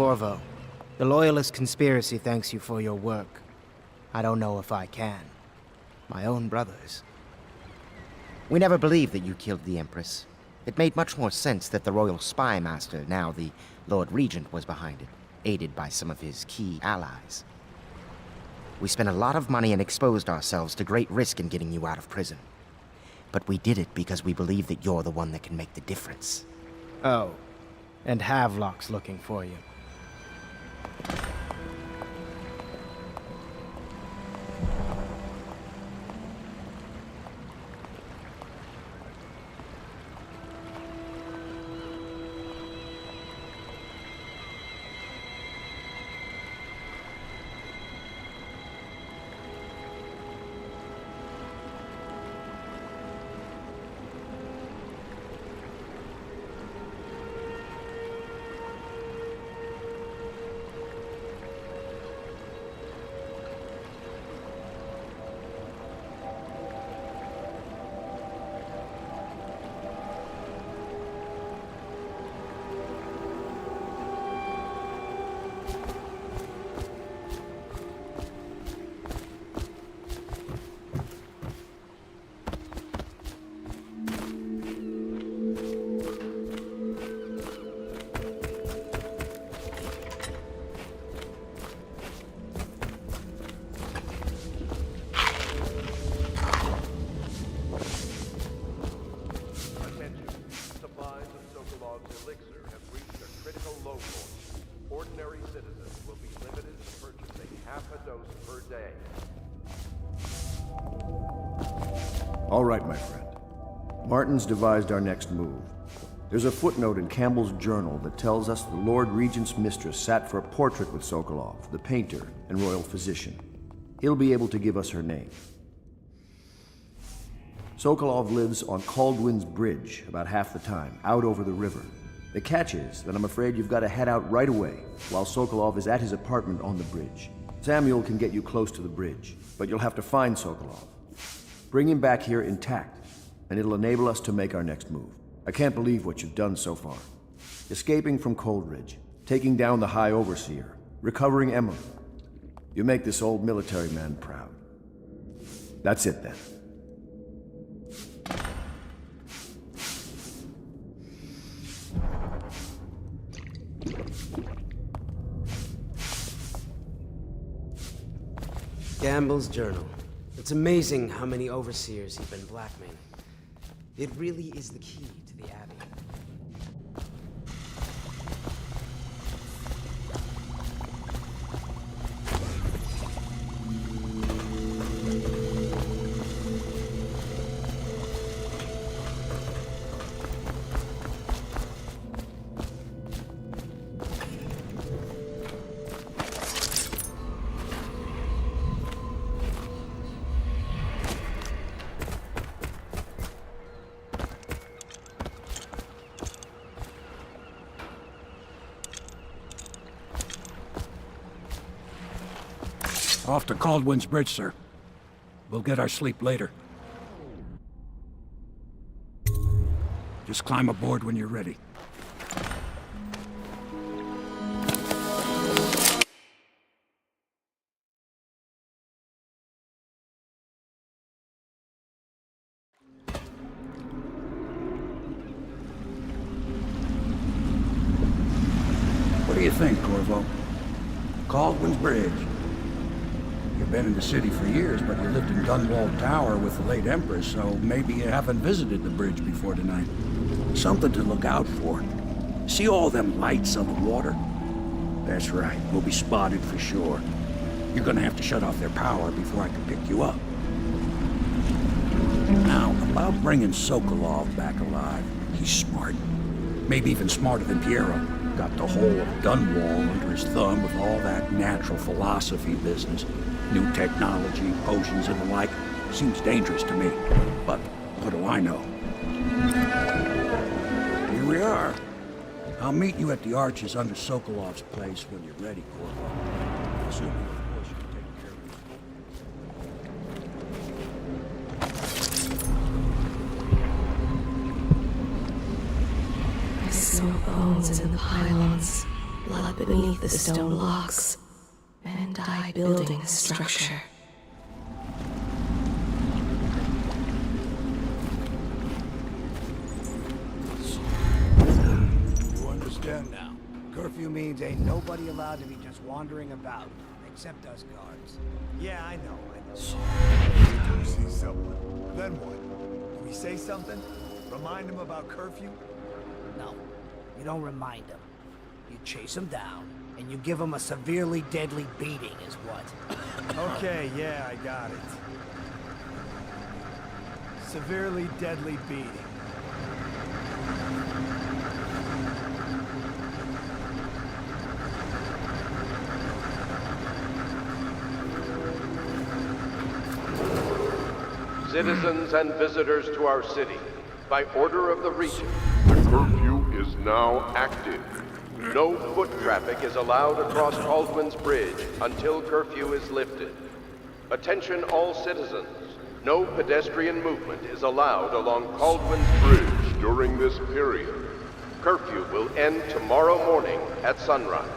Corvo, the Loyalist conspiracy thanks you for your work. I don't know if I can. My own brothers. We never believed that you killed the Empress. It made much more sense that the Royal Spy Master, now the Lord Regent, was behind it, aided by some of his key allies. We spent a lot of money and exposed ourselves to great risk in getting you out of prison. But we did it because we believe that you're the one that can make the difference. Oh, and Havelock's looking for you. All right, my friend. Martin's devised our next move. There's a footnote in Campbell's journal that tells us the Lord Regent's mistress sat for a portrait with Sokolov, the painter and royal physician. He'll be able to give us her name. Sokolov lives on Caldwin's Bridge about half the time, out over the river. The catch is that I'm afraid you've got to head out right away while Sokolov is at his apartment on the bridge. Samuel can get you close to the bridge, but you'll have to find Sokolov. Bring him back here intact, and it'll enable us to make our next move. I can't believe what you've done so far. Escaping from Coldridge, taking down the High Overseer, recovering Emily. You make this old military man proud. That's it then. Gamble's journal. It's amazing how many overseers he's been blackmailing. It really is the key to the Abbey. Off to Caldwin's Bridge, sir. We'll get our sleep later. Just climb aboard when you're ready. What do you think, Corvo? Caldwin's Bridge. You've been in the city for years, but you lived in Dunwall Tower with the late Empress, so maybe you haven't visited the bridge before tonight. Something to look out for. See all them lights on the water? That's right, we'll be spotted for sure. You're gonna have to shut off their power before I can pick you up. Now, about bringing Sokolov back alive. He's smart. Maybe even smarter than Piero. Got the whole of Dunwall under his thumb with all that natural philosophy business. New technology, potions and the like. Seems dangerous to me. But what do I know? Here we are. I'll meet you at the arches under Sokolov's place when you're ready, Corvo. Assuming, of course, you can take care of it. I smell bones in the pylons, blood beneath the stone locks, and I building the structure. You understand now? Curfew means ain't nobody allowed to be just wandering about, except us guards. Yeah, I know. Do we see someone? Then what? Do we say something? Remind him about curfew? No, you don't remind them. You chase them down, and you give them a severely deadly beating is what. Okay, yeah, I got it. Severely deadly beating. Citizens and visitors to our city, by order of the Regent, The curfew is now active. no foot traffic is allowed across Caldwin's Bridge until curfew is lifted. Attention all citizens, no pedestrian movement is allowed along Caldwin's Bridge During this period, Curfew will end tomorrow morning at sunrise.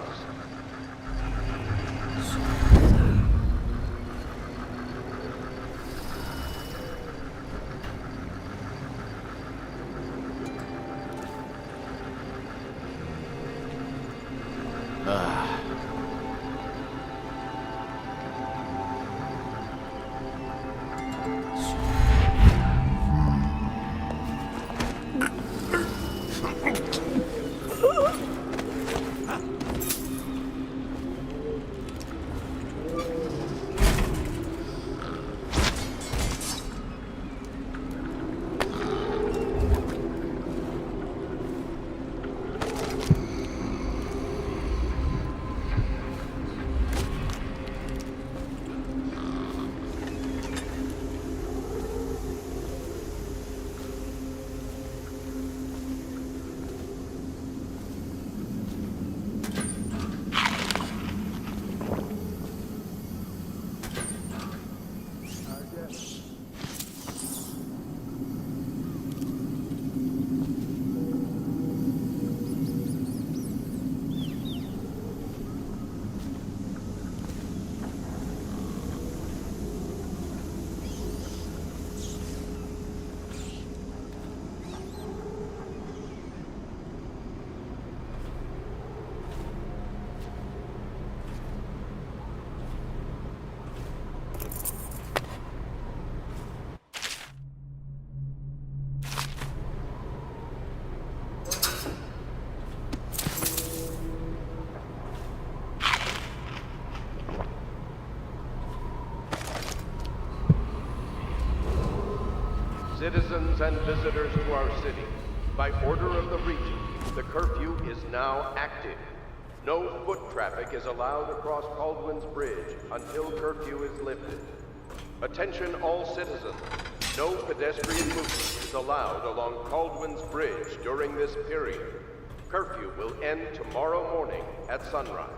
Citizens and visitors to our city, by order of the Regent, the curfew is now active. No foot traffic is allowed across Caldwin's Bridge until curfew is lifted. Attention all citizens, no pedestrian movement is allowed along Caldwin's Bridge during this period. Curfew will end tomorrow morning at sunrise.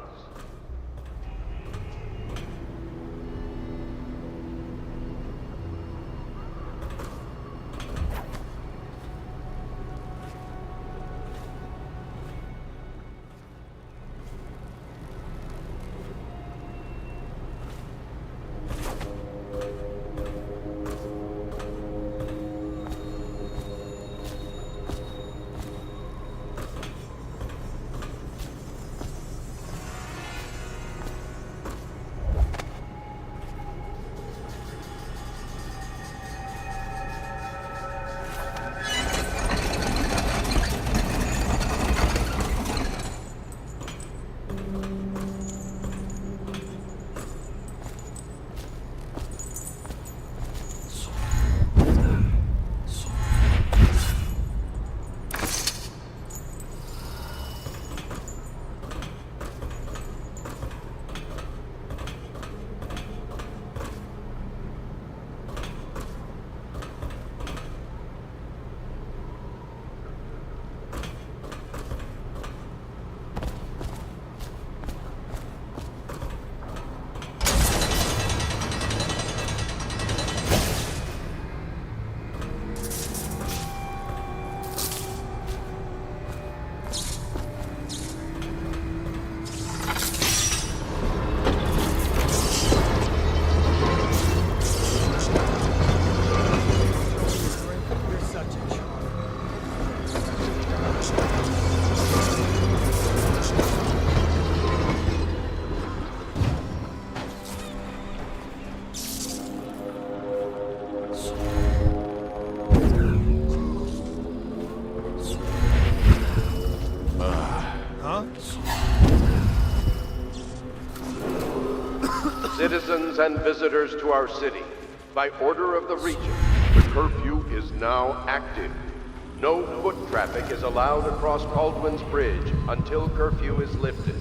Citizens and visitors to our city, by order of the Regent, the curfew is now active. No foot traffic is allowed across Caldwin's Bridge until curfew is lifted.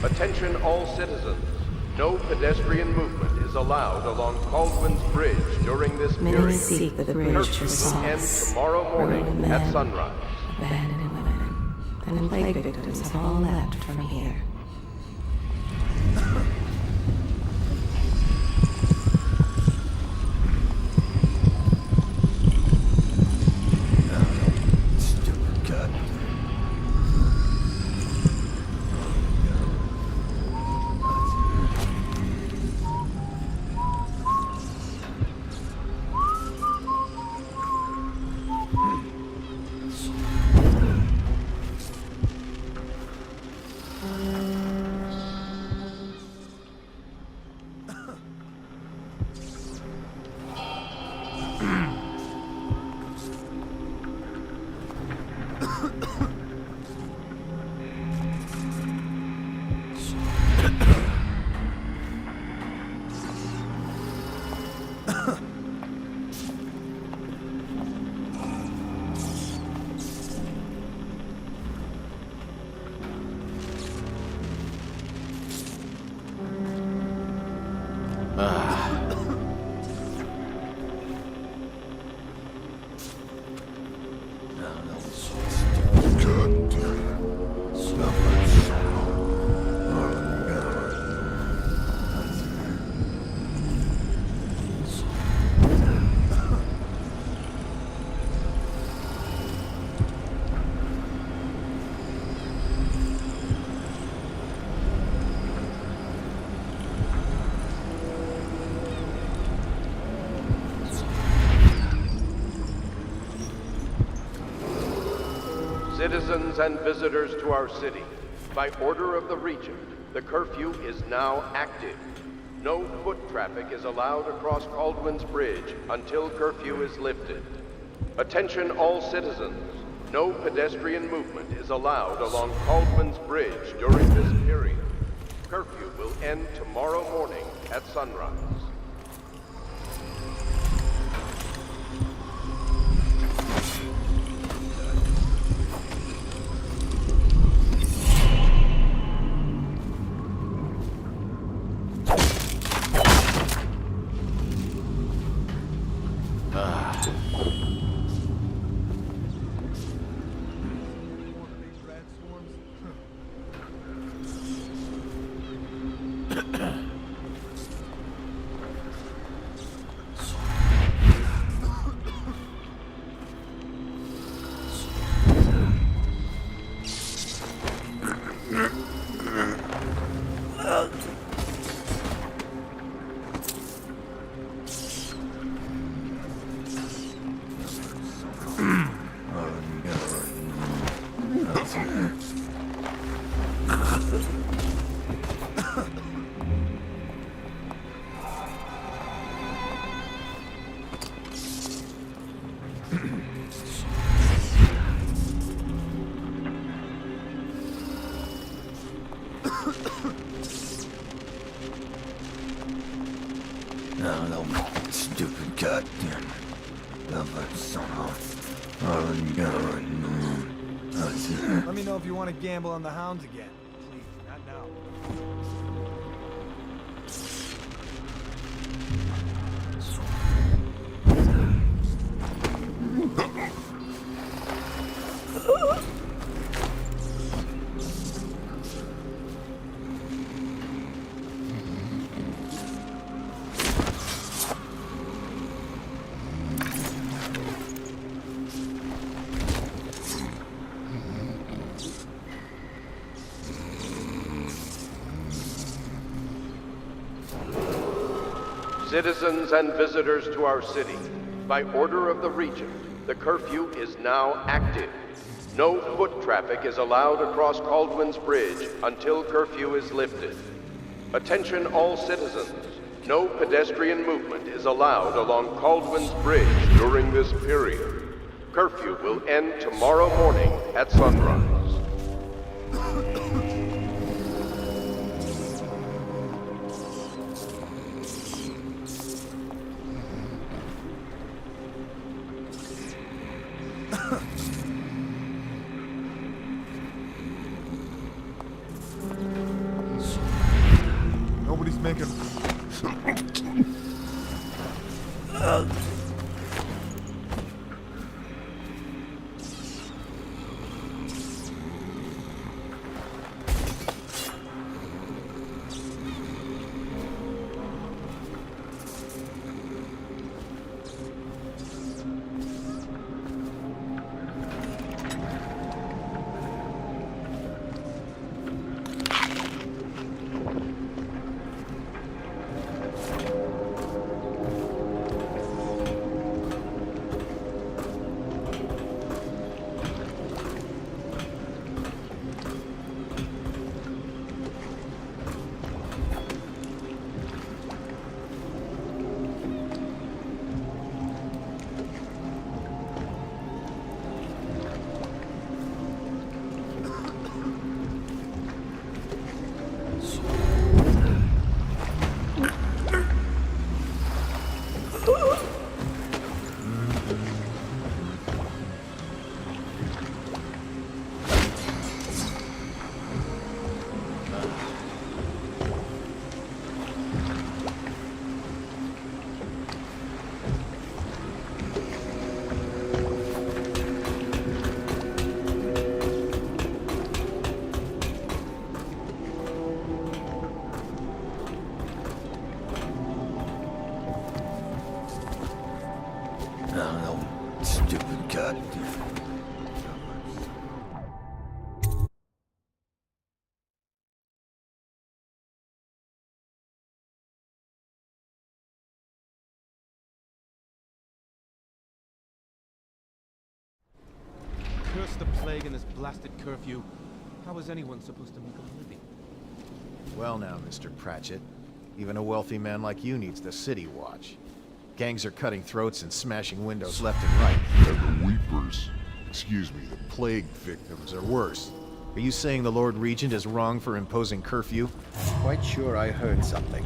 Attention all citizens. No pedestrian movement is allowed along Caldwin's Bridge during this Many period. seek the bridge Curfew for will end solace. tomorrow morning Ruined at men, sunrise. abandoned women, and plague victims have all left from here. Stupid cut. Citizens and visitors to our city, by order of the Regent, the curfew is now active. No foot traffic is allowed across Caldwin's Bridge until curfew is lifted. Attention all citizens. No pedestrian movement is allowed along Caldwin's Bridge during this period. Curfew will end tomorrow morning at sunrise. No, stupid goddamn. Let me know if you want to gamble on the hounds again. Please, not now. Citizens and visitors to our city, by order of the Regent, the curfew is now active. No foot traffic is allowed across Caldwin's Bridge until curfew is lifted. Attention all citizens. No pedestrian movement is allowed along Caldwin's Bridge during this period. Curfew will end tomorrow morning at sunrise. Nobody's making... Stupid goddamn. Curse the plague and this blasted curfew. How is anyone supposed to make a living? Well now, Mr. Pratchett. Even a wealthy man like you needs the city watch. Gangs are cutting throats and smashing windows left and right. And the weepers, excuse me, the plague victims are worse. Are you saying the Lord Regent is wrong for imposing curfew? Quite sure I heard something.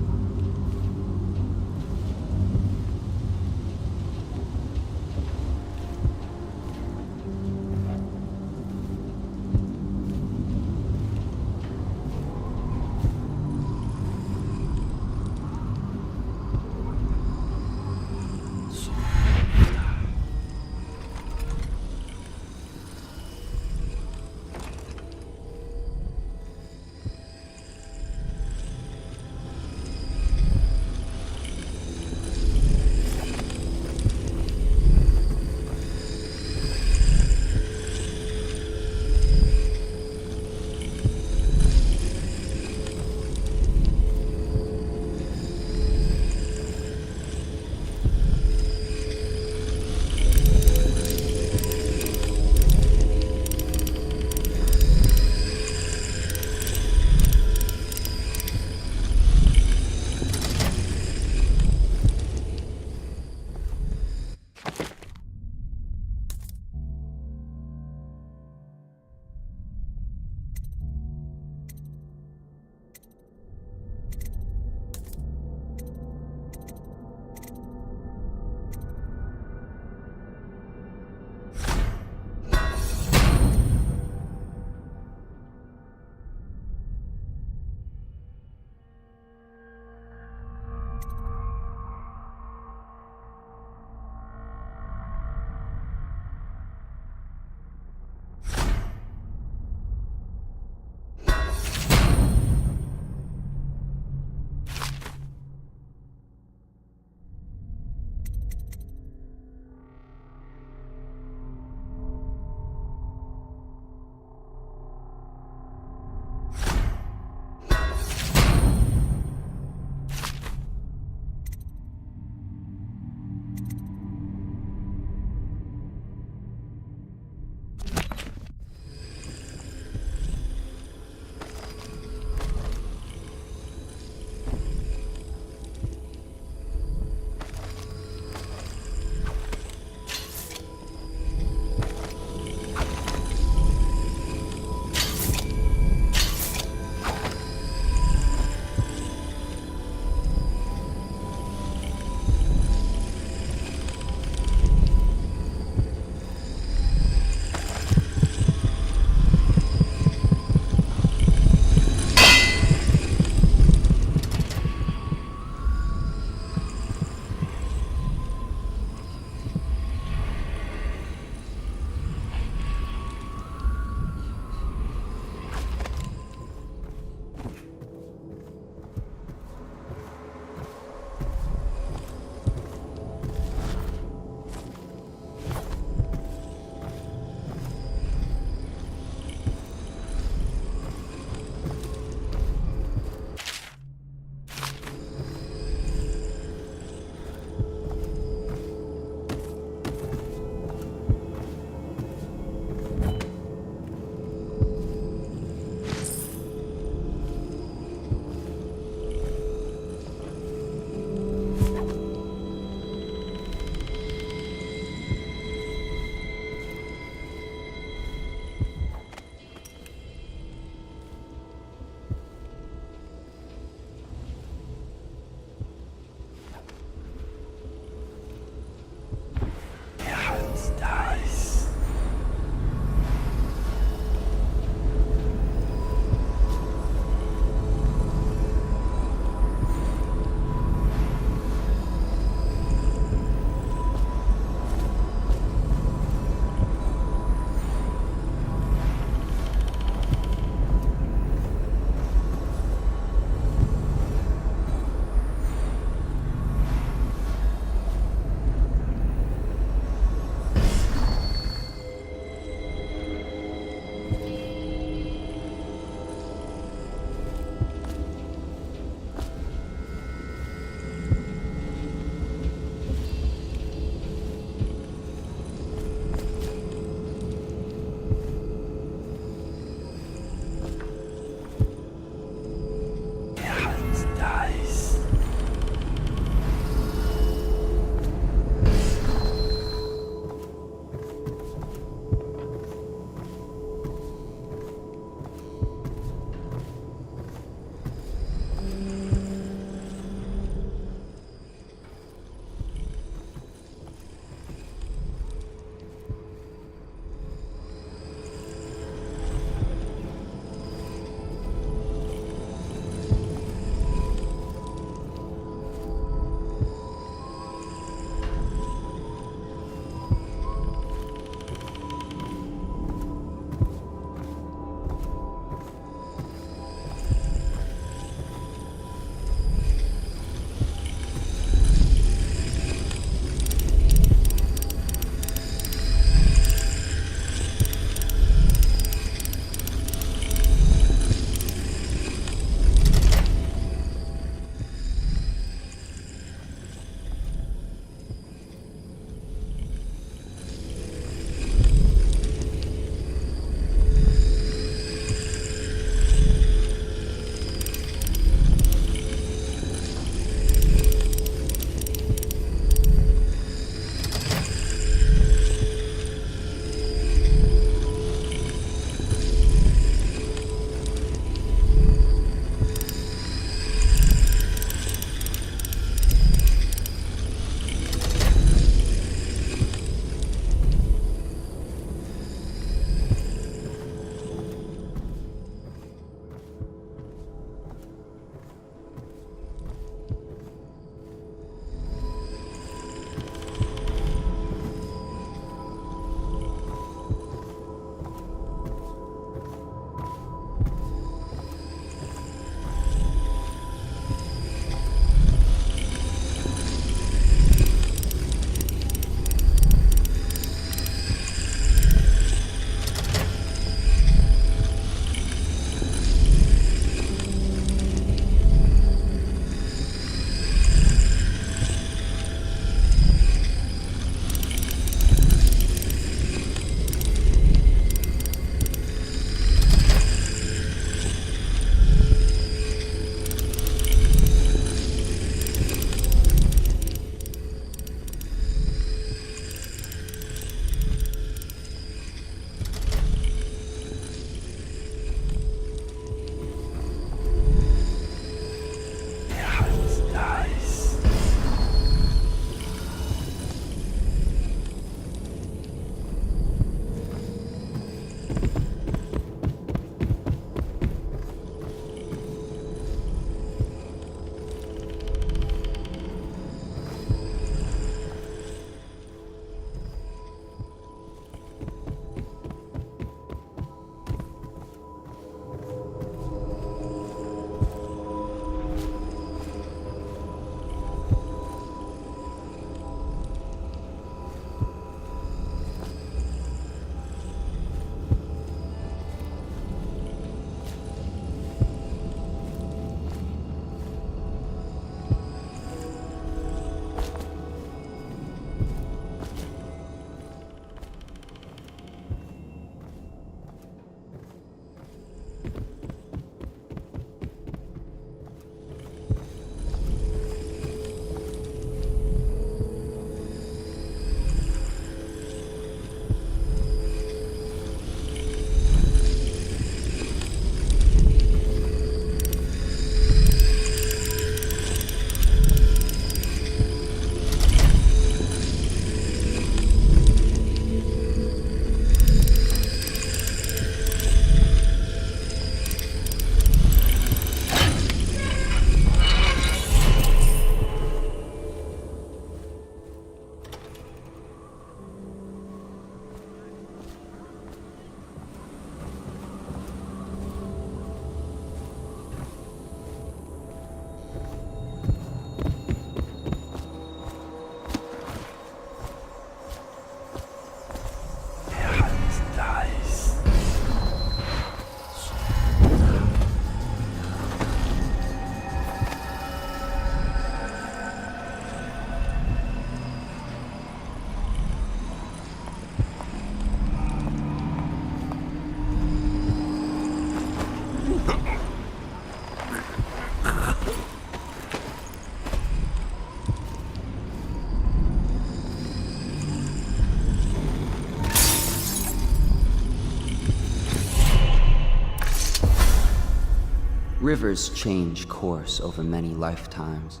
Rivers change course over many lifetimes,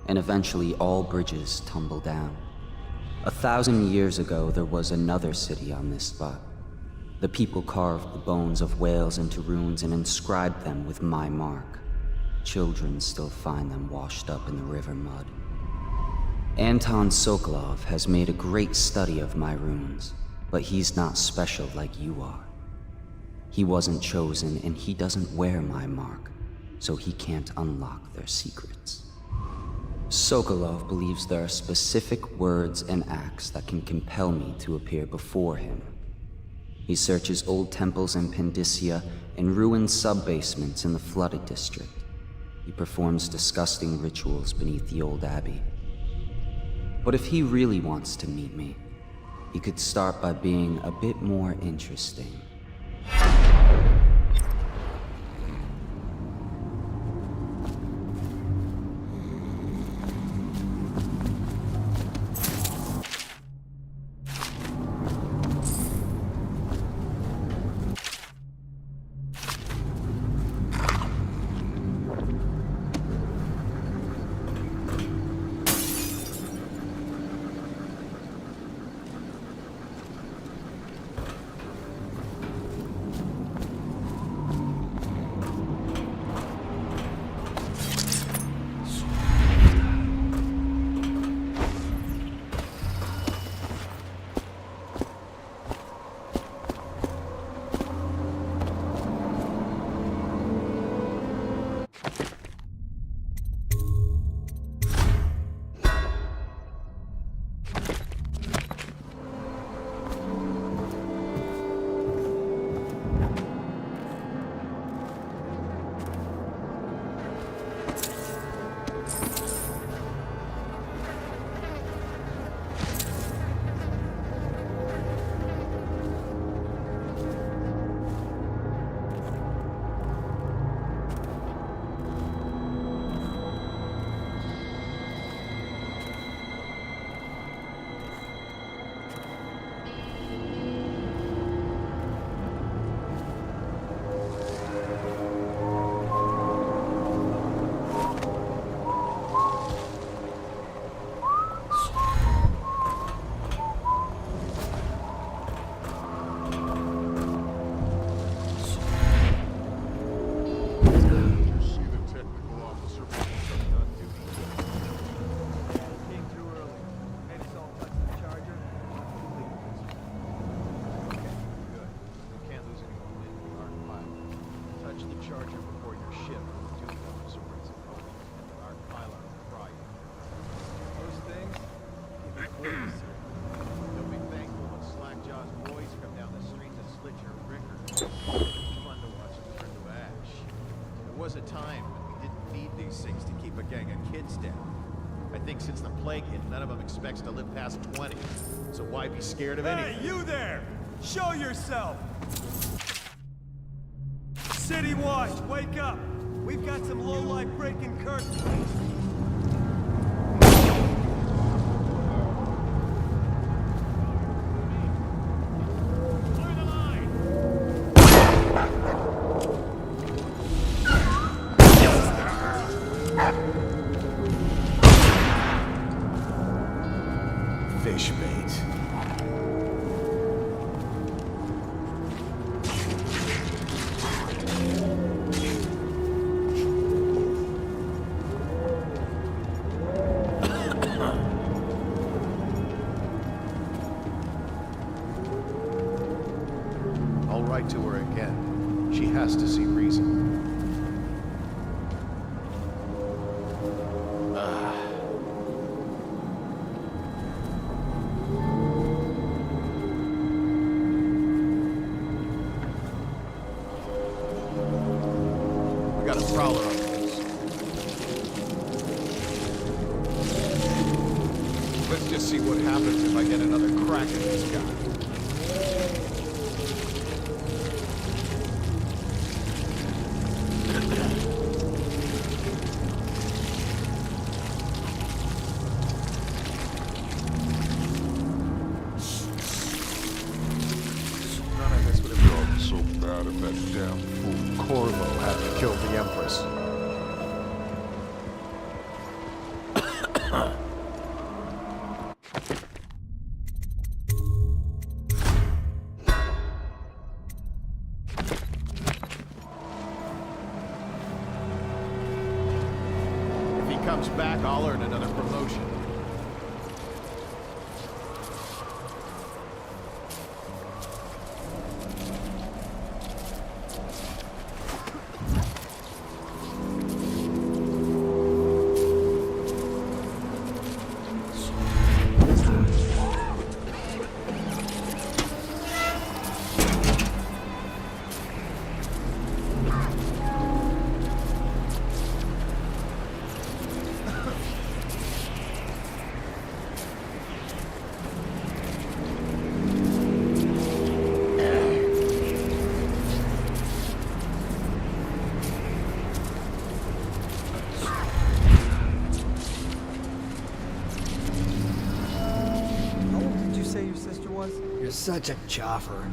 and eventually all bridges tumble down. 1,000 years ago, there was another city on this spot. The people carved the bones of whales into runes and inscribed them with my mark. Children still find them washed up in the river mud. Anton Sokolov has made a great study of my runes, but he's not special like you are. He wasn't chosen, and he doesn't wear my mark, so he can't unlock their secrets. Sokolov believes there are specific words and acts that can compel me to appear before him. He searches old temples in Pendicia and ruined sub-basements in the flooded district. He performs disgusting rituals beneath the old abbey. But if he really wants to meet me, he could start by being a bit more interesting. Was a time when we didn't need these things to keep a gang of kids down. I think since the plague hit, none of them expects to live past 20. So why be scared of anything? Hey, you there! Show yourself! City Watch, wake up! We've got some low-life breaking curfew. Fish bait. I'll write to her again. She has to see reason. Got a prowler on the loose. Let's just see what happens if I get another crack at this guy. None of this would have gone so bad if that damn fool Corvo hadn't killed the Empress. If he comes back, I'll earn another promotion. You're such a chopper.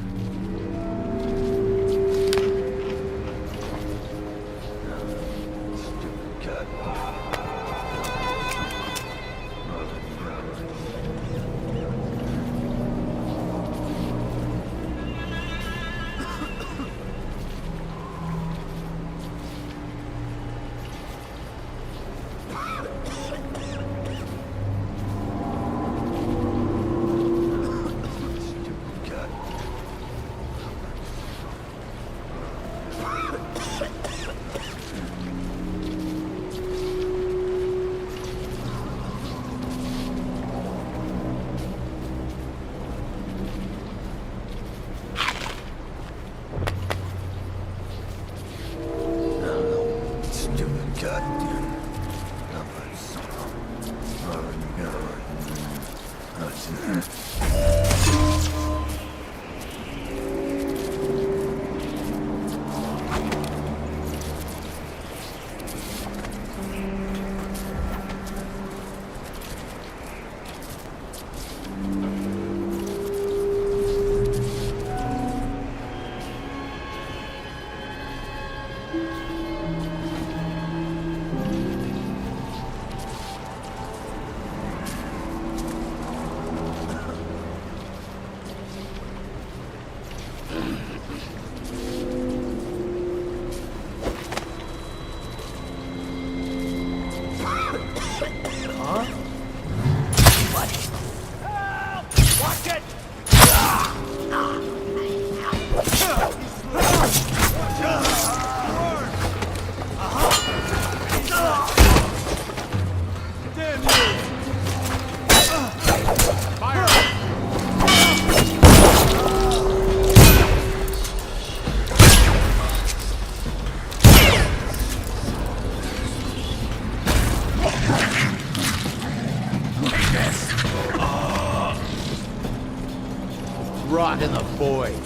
Rot in the void.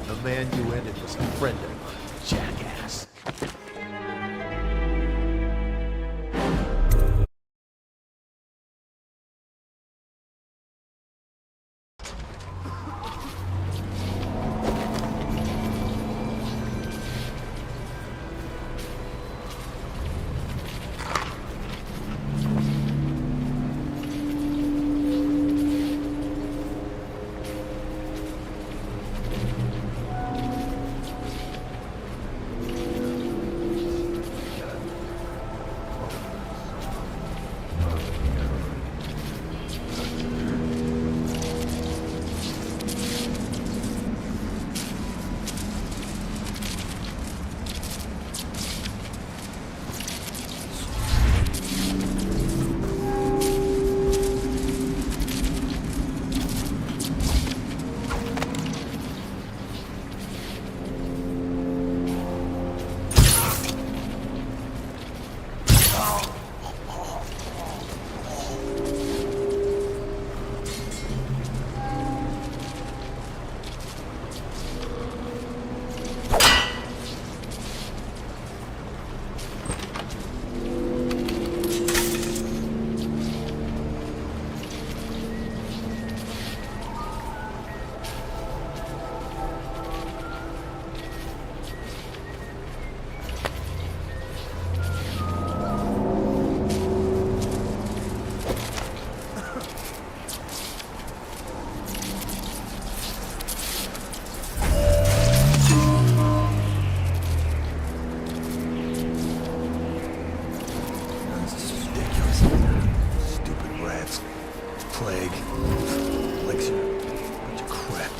The man you ended was a friend of mine, jackass. plague. Elixir. Bunch of crap.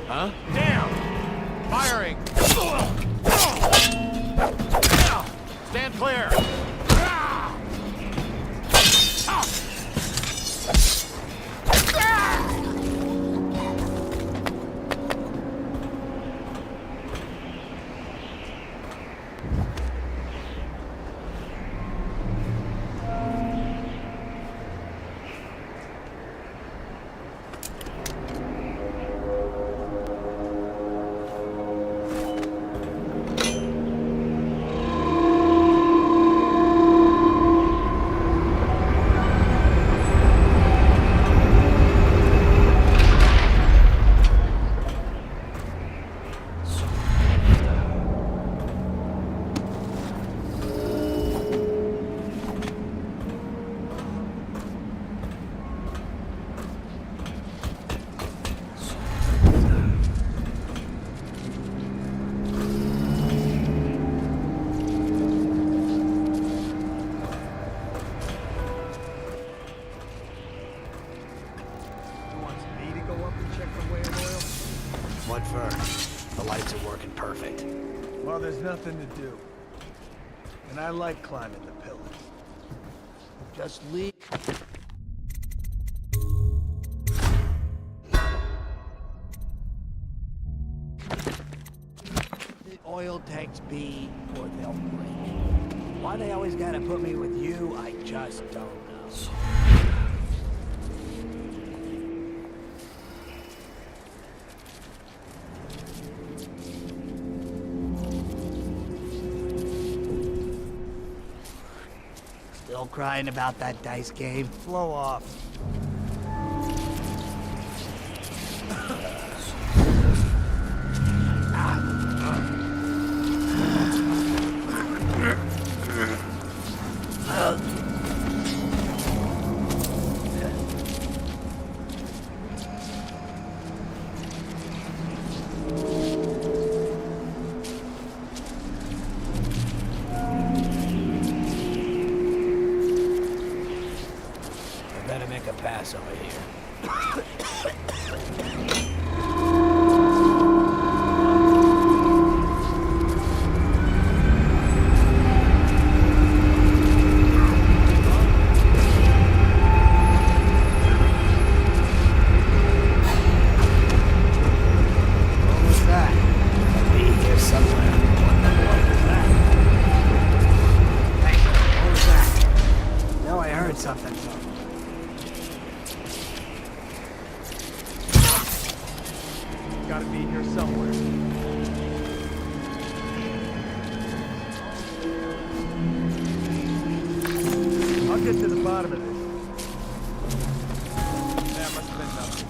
Huh? Down! Firing! Stand clear! What for? The lights are working perfect. Well, there's nothing to do. And I like climbing the pillars. Just leave. oil tanks be, or they'll break. Why they always gotta put me with you, I just don't know. Still crying about that dice game? Blow off. Pass over here. What was that? I'll be here somewhere. What was that? Hey, what was that? No, I heard something. Gotta be here somewhere. I'll get to the bottom of this. That must have been nothing.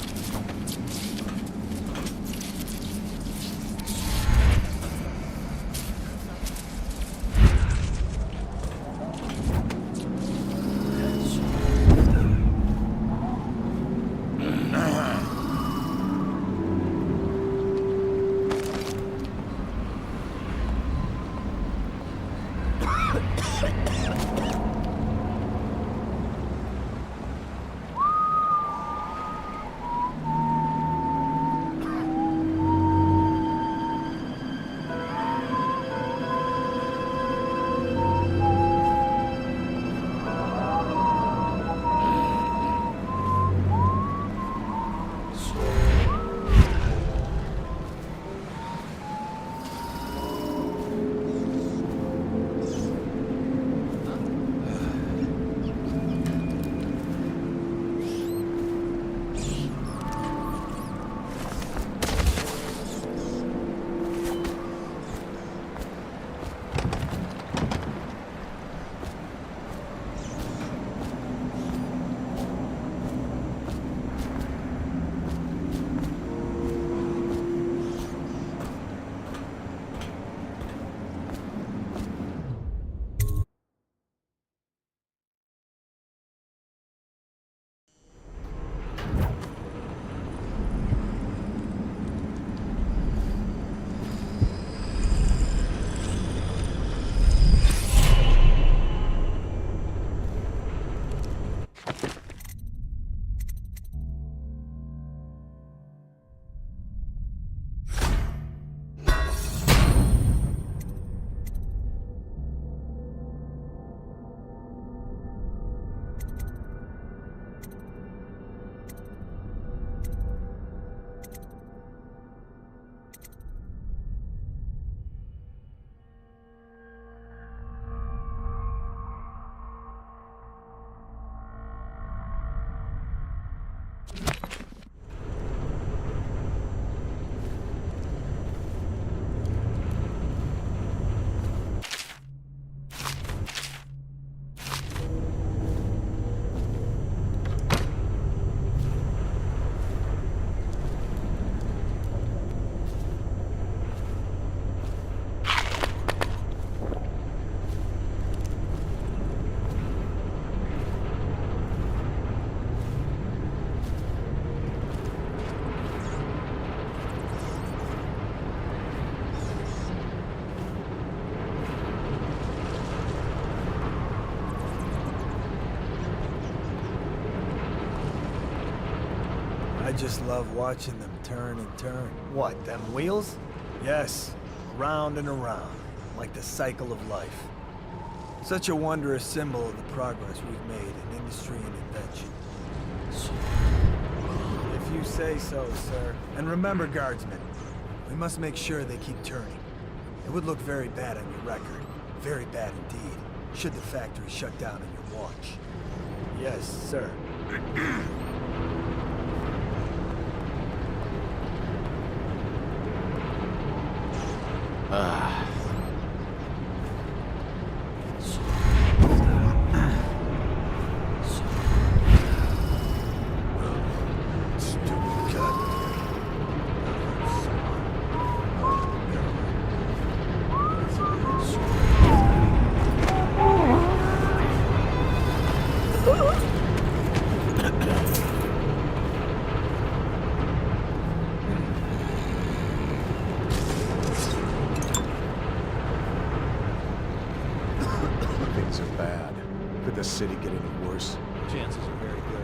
I just love watching them turn and turn. What, them wheels? Yes, round and around, like the cycle of life. Such a wondrous symbol of the progress we've made in industry and invention. If you say so, sir. And remember, guardsmen, we must make sure they keep turning. It would look very bad on your record. Very bad indeed. Should the factory shut down on your watch. Yes, sir. Things are bad. Could the city get any worse? Chances are very good.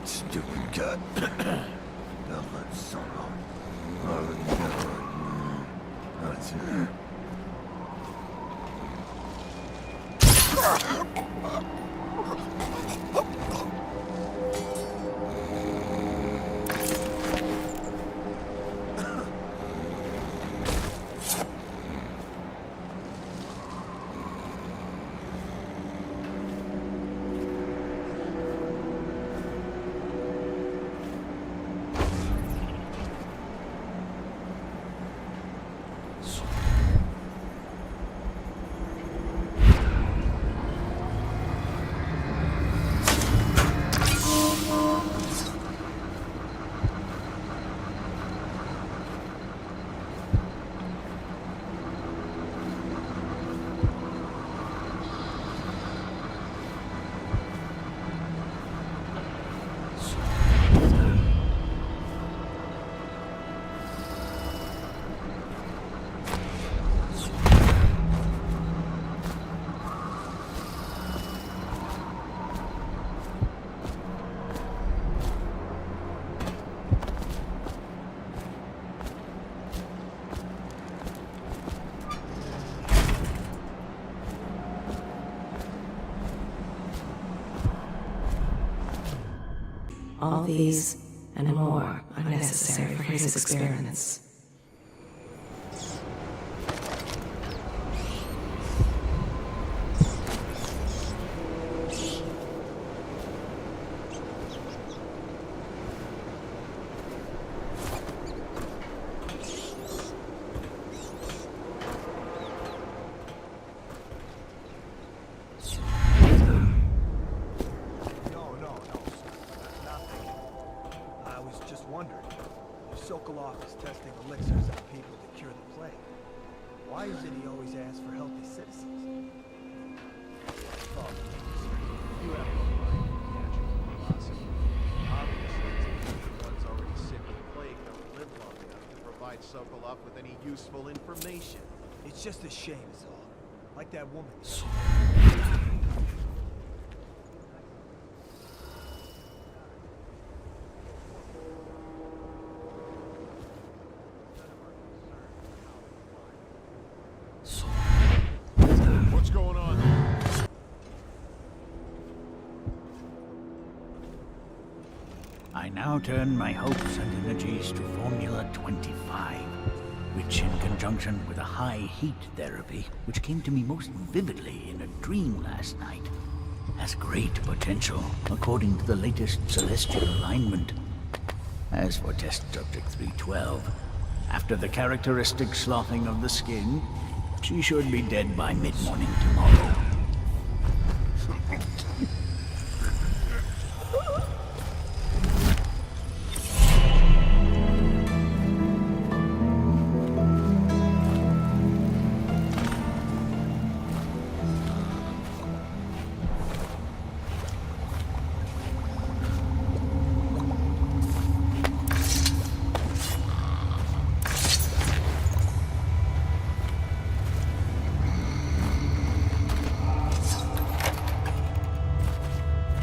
Stupid gut. All these and more are necessary for his experiments. Sokolov is testing elixirs on people to cure the plague. Why is it he always asks for healthy citizens? Oh, You have no right to catch a philosophy. Obviously, the ones already sick with the plague don't live long enough to provide Sokolov with any useful information. It's just a shame is all. Like that woman. What's going on? I now turn my hopes and energies to Formula 25. which in conjunction with a high heat therapy, which came to me most vividly in a dream last night, has great potential according to the latest celestial alignment. As for test subject 312, after the characteristic sloughing of the skin, she should be dead by mid-morning tomorrow.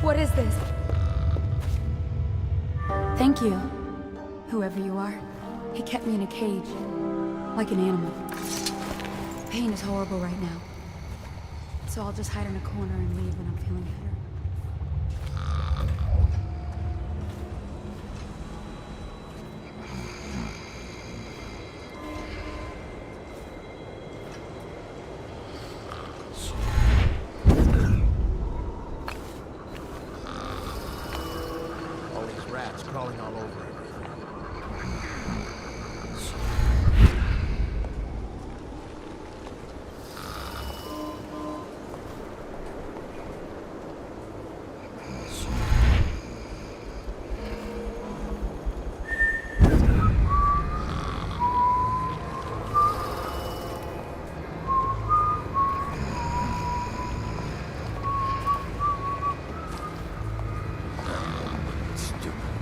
What is this? Thank you, whoever you are. He kept me in a cage, like an animal. Pain is horrible right now. So I'll just hide in a corner and leave when I'm feeling better. Rats crawling all over everything.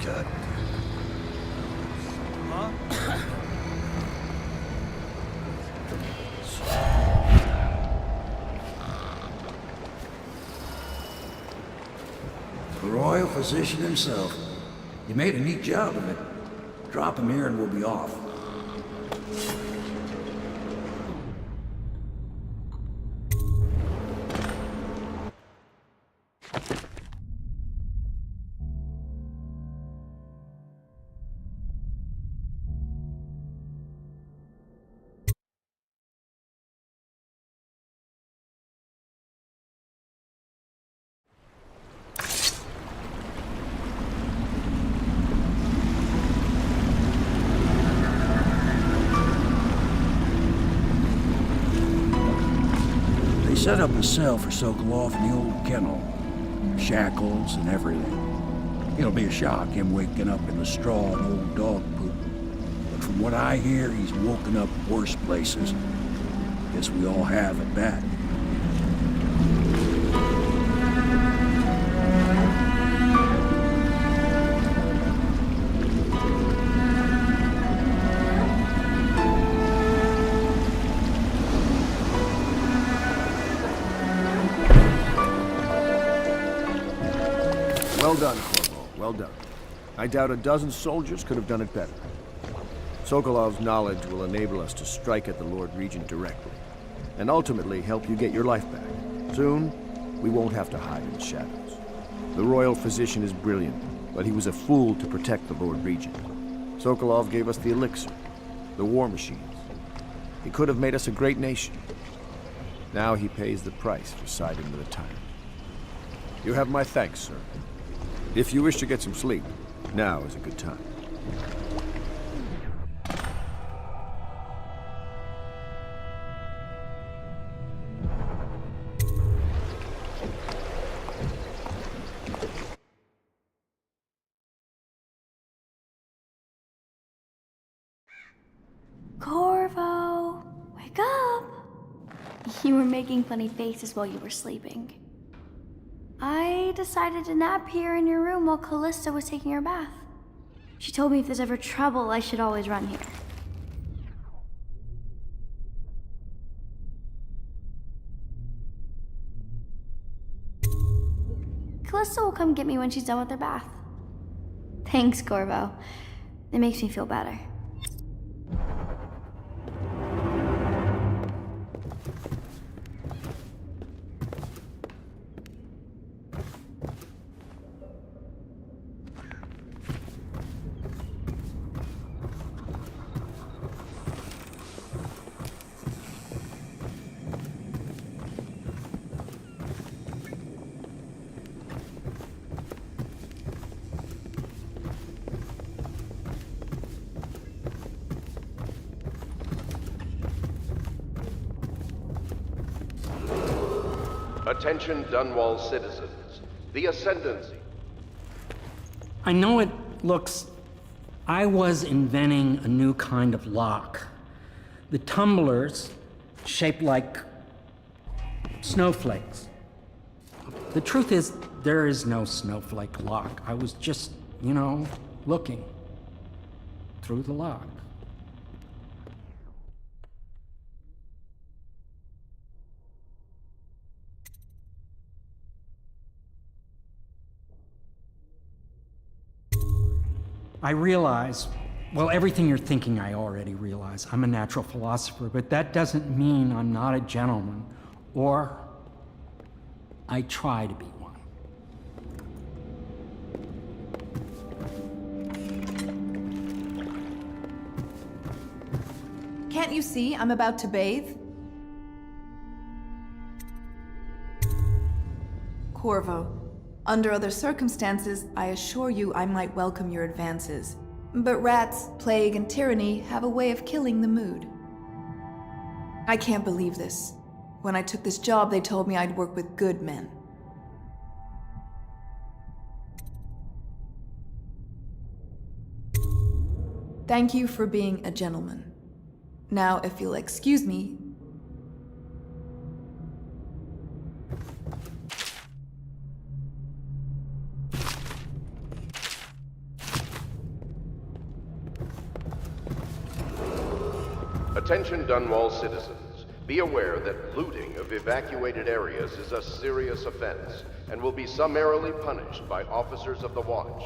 Cut. Huh? The royal physician himself. You made a neat job of it. Drop him here and we'll be off. Set up a cell for Sokolov in the old kennel. Shackles and everything. It'll be a shock, him waking up in the straw and old dog poop. But from what I hear, he's woken up worse places. Guess we all have at that. Well done, Corvo. Well done. I doubt a dozen soldiers could have done it better. Sokolov's knowledge will enable us to strike at the Lord Regent directly, and ultimately help you get your life back. Soon, we won't have to hide in the shadows. The royal physician is brilliant, but he was a fool to protect the Lord Regent. Sokolov gave us the elixir, the war machines. He could have made us a great nation. Now he pays the price for siding with a tyrant. You have my thanks, sir. If you wish to get some sleep, now is a good time. Corvo, wake up! You were making funny faces while you were sleeping. I decided to nap here in your room while Callista was taking her bath. She told me if there's ever trouble, I should always run here. Callista will come get me when she's done with her bath. Thanks, Corvo. It makes me feel better. Attention Dunwall citizens. The Ascendancy. I know it looks... I was inventing a new kind of lock. The tumblers, shaped like snowflakes. The truth is, there is no snowflake lock. I was just, you know, looking through the lock. I realize, well, everything you're thinking I already realize. I'm a natural philosopher, but that doesn't mean I'm not a gentleman, or I try to be one. Can't you see I'm about to bathe? Corvo. Under other circumstances, I assure you I might welcome your advances. But rats, plague, and tyranny have a way of killing the mood. I can't believe this. When I took this job, they told me I'd work with good men. Thank you for being a gentleman. Now, if you'll excuse me, Attention Dunwall citizens. Be aware that looting of evacuated areas is a serious offense and will be summarily punished by officers of the Watch.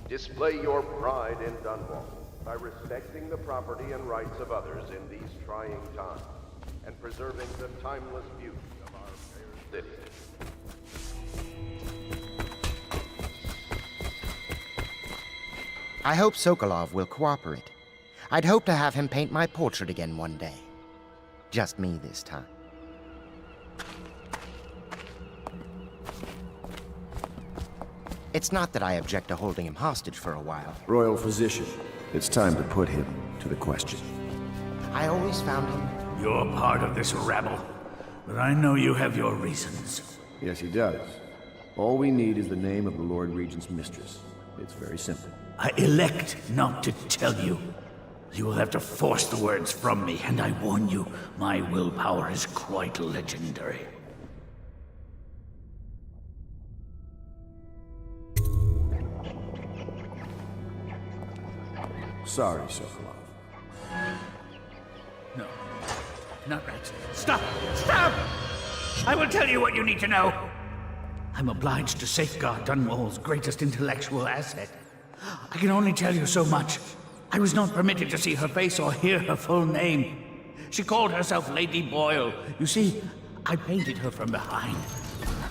Display your pride in Dunwall by respecting the property and rights of others in these trying times and preserving the timeless beauty of our fair city. I hope Sokolov will cooperate. I'd hope to have him paint my portrait again one day. Just me this time. It's not that I object to holding him hostage for a while. Royal Physician, it's time to put him to the question. I always found him... You're part of this rabble, but I know you have your reasons. Yes, he does. All we need is the name of the Lord Regent's mistress. It's very simple. I elect not to tell you. You will have to force the words from me, and I warn you, my willpower is quite legendary. Sorry, Sokolov. No, not right. Stop! Stop! I will tell you what you need to know. I'm obliged to safeguard Dunwall's greatest intellectual asset. I can only tell you so much. I was not permitted to see her face or hear her full name. She called herself Lady Boyle. You see, I painted her from behind.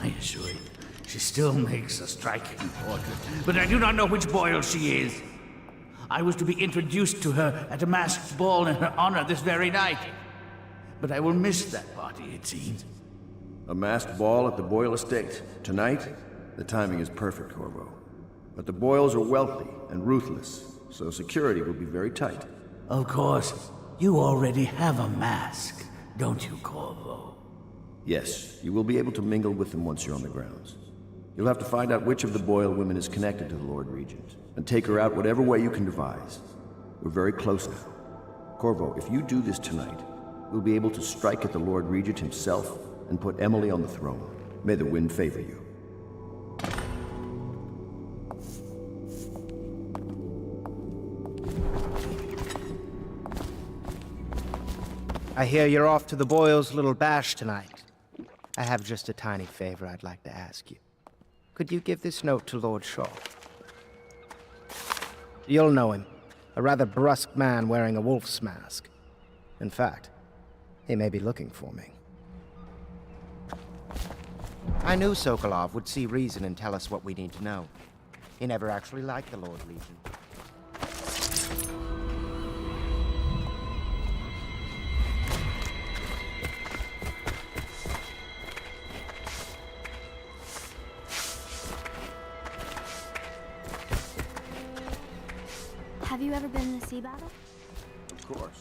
I assure you, she still makes a striking portrait, but I do not know which Boyle she is. I was to be introduced to her at a masked ball in her honor this very night. But I will miss that party, it seems. A masked ball at the Boyle estate. Tonight? The timing is perfect, Corvo. But the Boyles are wealthy and ruthless, so security will be very tight. Of course. You already have a mask, don't you, Corvo? Yes, you will be able to mingle with them once you're on the grounds. You'll have to find out which of the Boyle women is connected to the Lord Regent, and take her out whatever way you can devise. We're very close now. Corvo, if you do this tonight, we'll be able to strike at the Lord Regent himself and put Emily on the throne. May the wind favor you. I hear you're off to the Boyles' little bash tonight. I have just a tiny favor I'd like to ask you. Could you give this note to Lord Shaw? You'll know him. A rather brusque man wearing a wolf's mask. In fact, he may be looking for me. I knew Sokolov would see reason and tell us what we need to know. He never actually liked the Lord Regent. Have you ever been in a sea battle? Of course.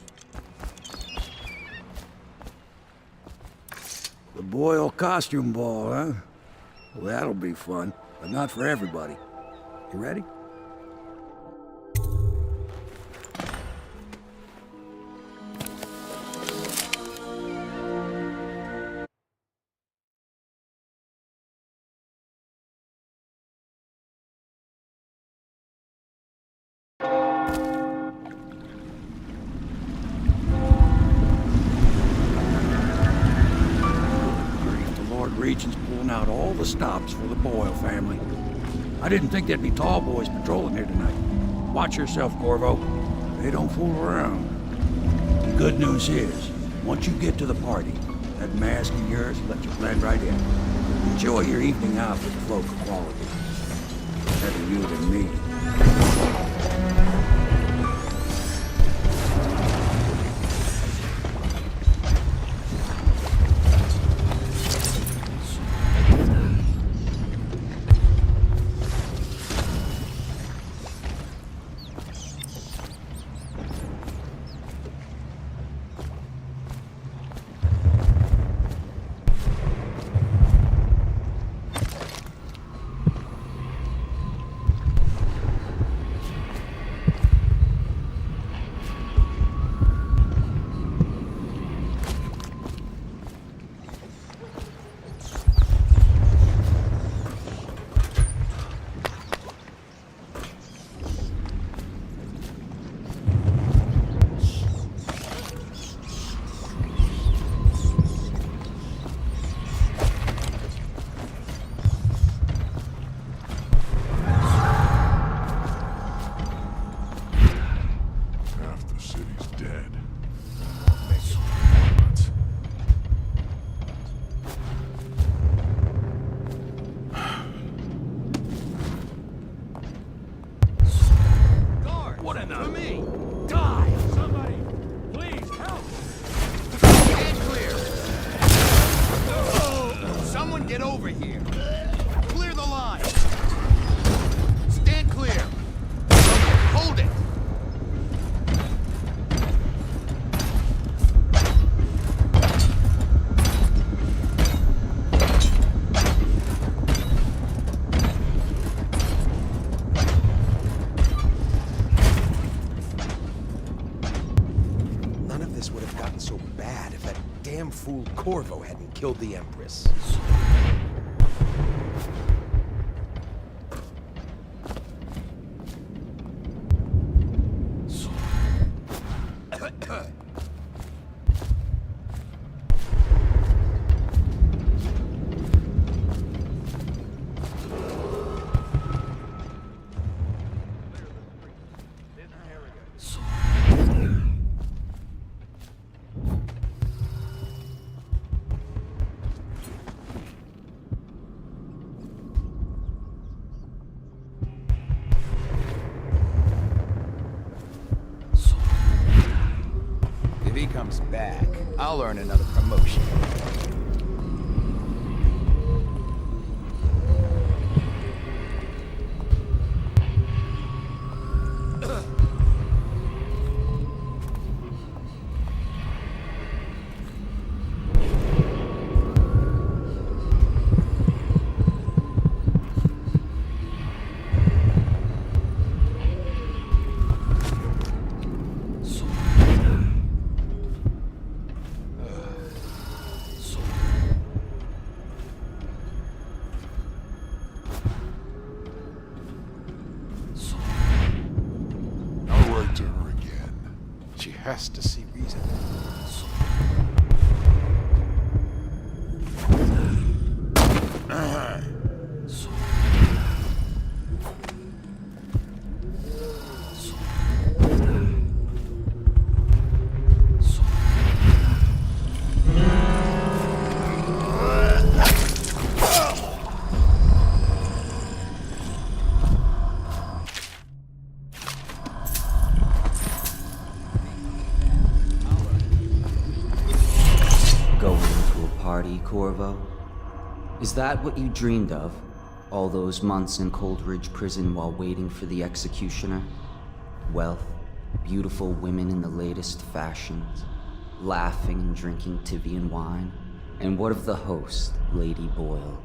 The Boyle costume ball, huh? Well, that'll be fun, but not for everybody. You ready? Regent's pulling out all the stops for the Boyle family. I didn't think there'd be tall boys patrolling here tonight. Watch yourself, Corvo. They don't fool around. The good news is, once you get to the party, that mask of yours lets you blend right in. Enjoy your evening out with folk of quality. Better you than me. Fool Corvo hadn't killed the Empress. If he comes back, I'll earn another promotion. Has to see reason. Corvo? Is that what you dreamed of? All those months in Coldridge Prison while waiting for the executioner? Wealth, beautiful women in the latest fashions, laughing and drinking Tivian wine, And what of the host, Lady Boyle?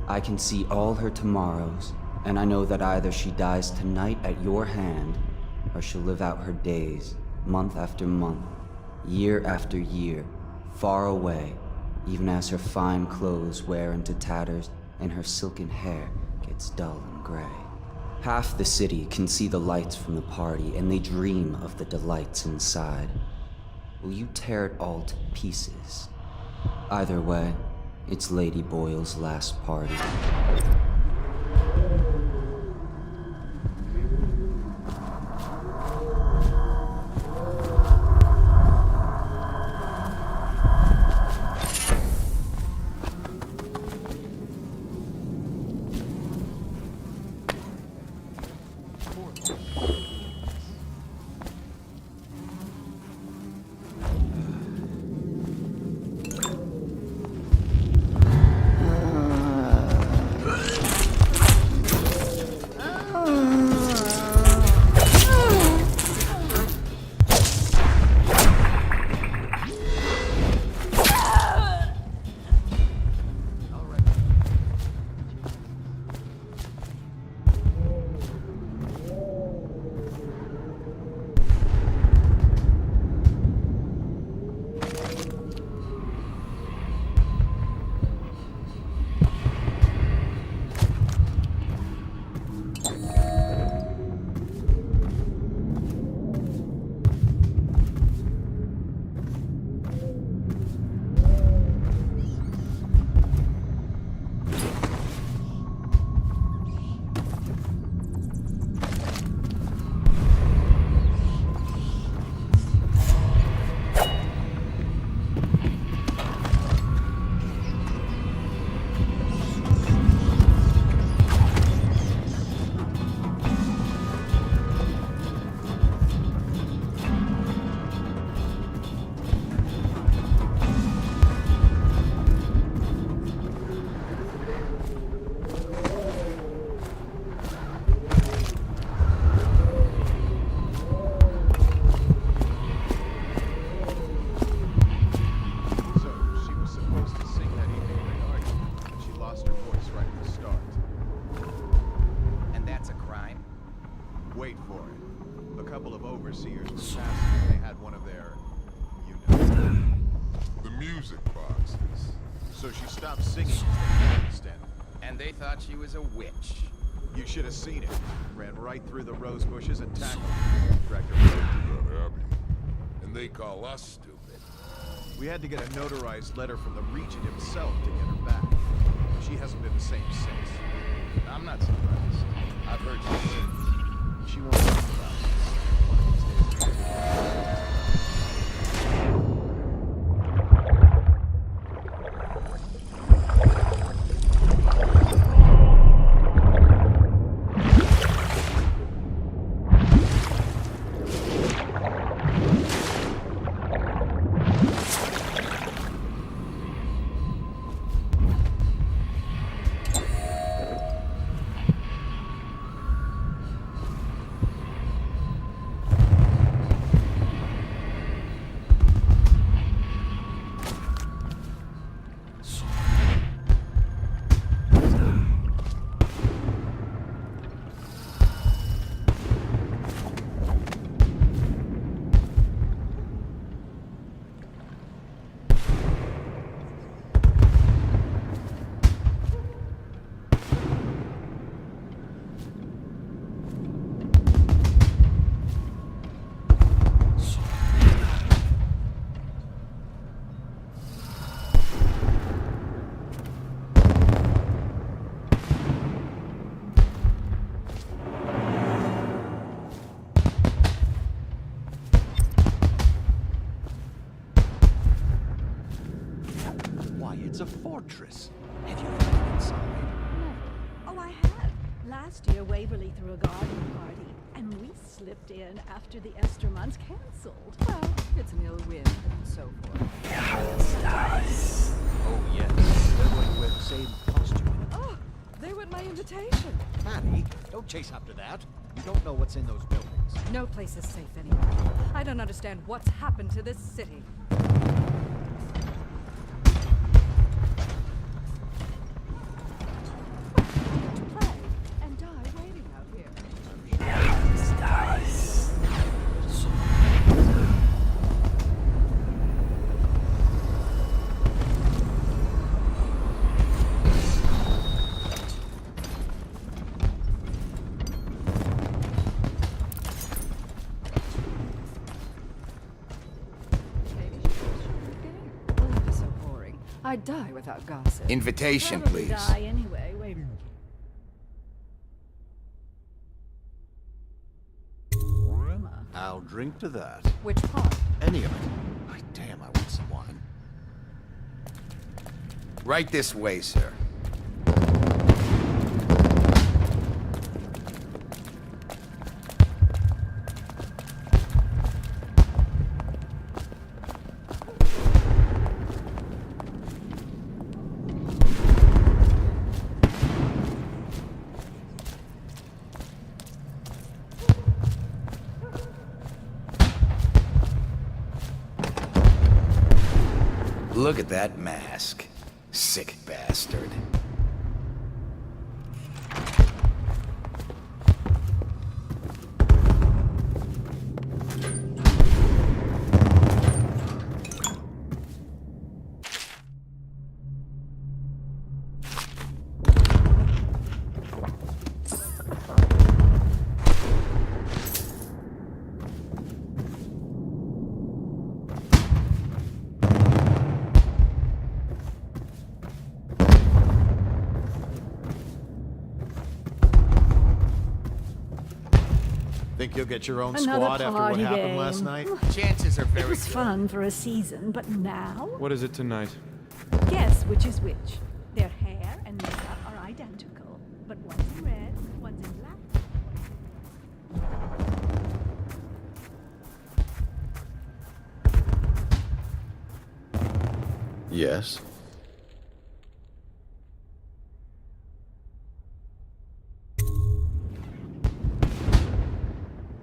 I can see all her tomorrows, and I know that either she dies tonight at your hand, or she'll live out her days, month after month, year after year, far away, even as her fine clothes wear into tatters and her silken hair gets dull and gray. Half the city can see the lights from the party, and they dream of the delights inside. Will you tear it all to pieces? Either way, it's Lady Boyle's last party. Wait for it. A couple of overseers were passing and they had one of their, you know, the music boxes. So she stopped singing to extent. And they thought she was a witch. You should have seen it. Ran right through the rose bushes and tackled Dragged her unhappy. And they call us stupid. We had to get a notarized letter from the regent himself to get her back. She hasn't been the same since. I'm not surprised. I've heard she won't talk about this one of these days. It's a fortress. Have you ever been inside? Never. Oh, I have. Last year, Waverly threw a garden party, and we slipped in after the Esther months canceled. Well, it's an ill wind and so forth. Oh, yes. They're going to wear the same costume. Oh, they want my invitation. Patty, don't chase after that. You don't know what's in those buildings. No place is safe anymore. I don't understand what's happened to this city. I'd die without gossip. Invitation, Probably please. Die anyway. Wait. I'll drink to that. Which part? Any of it. Ay, damn, I want some wine. Right this way, sir. Look at that mask. Sick bastard. Think you'll get your own Another squad after what party happened last game. night? Chances are very It was good. fun for a season, but now? What is it tonight? Guess which is which. Their hair and makeup are identical, but one's in red, one's in black. Yes.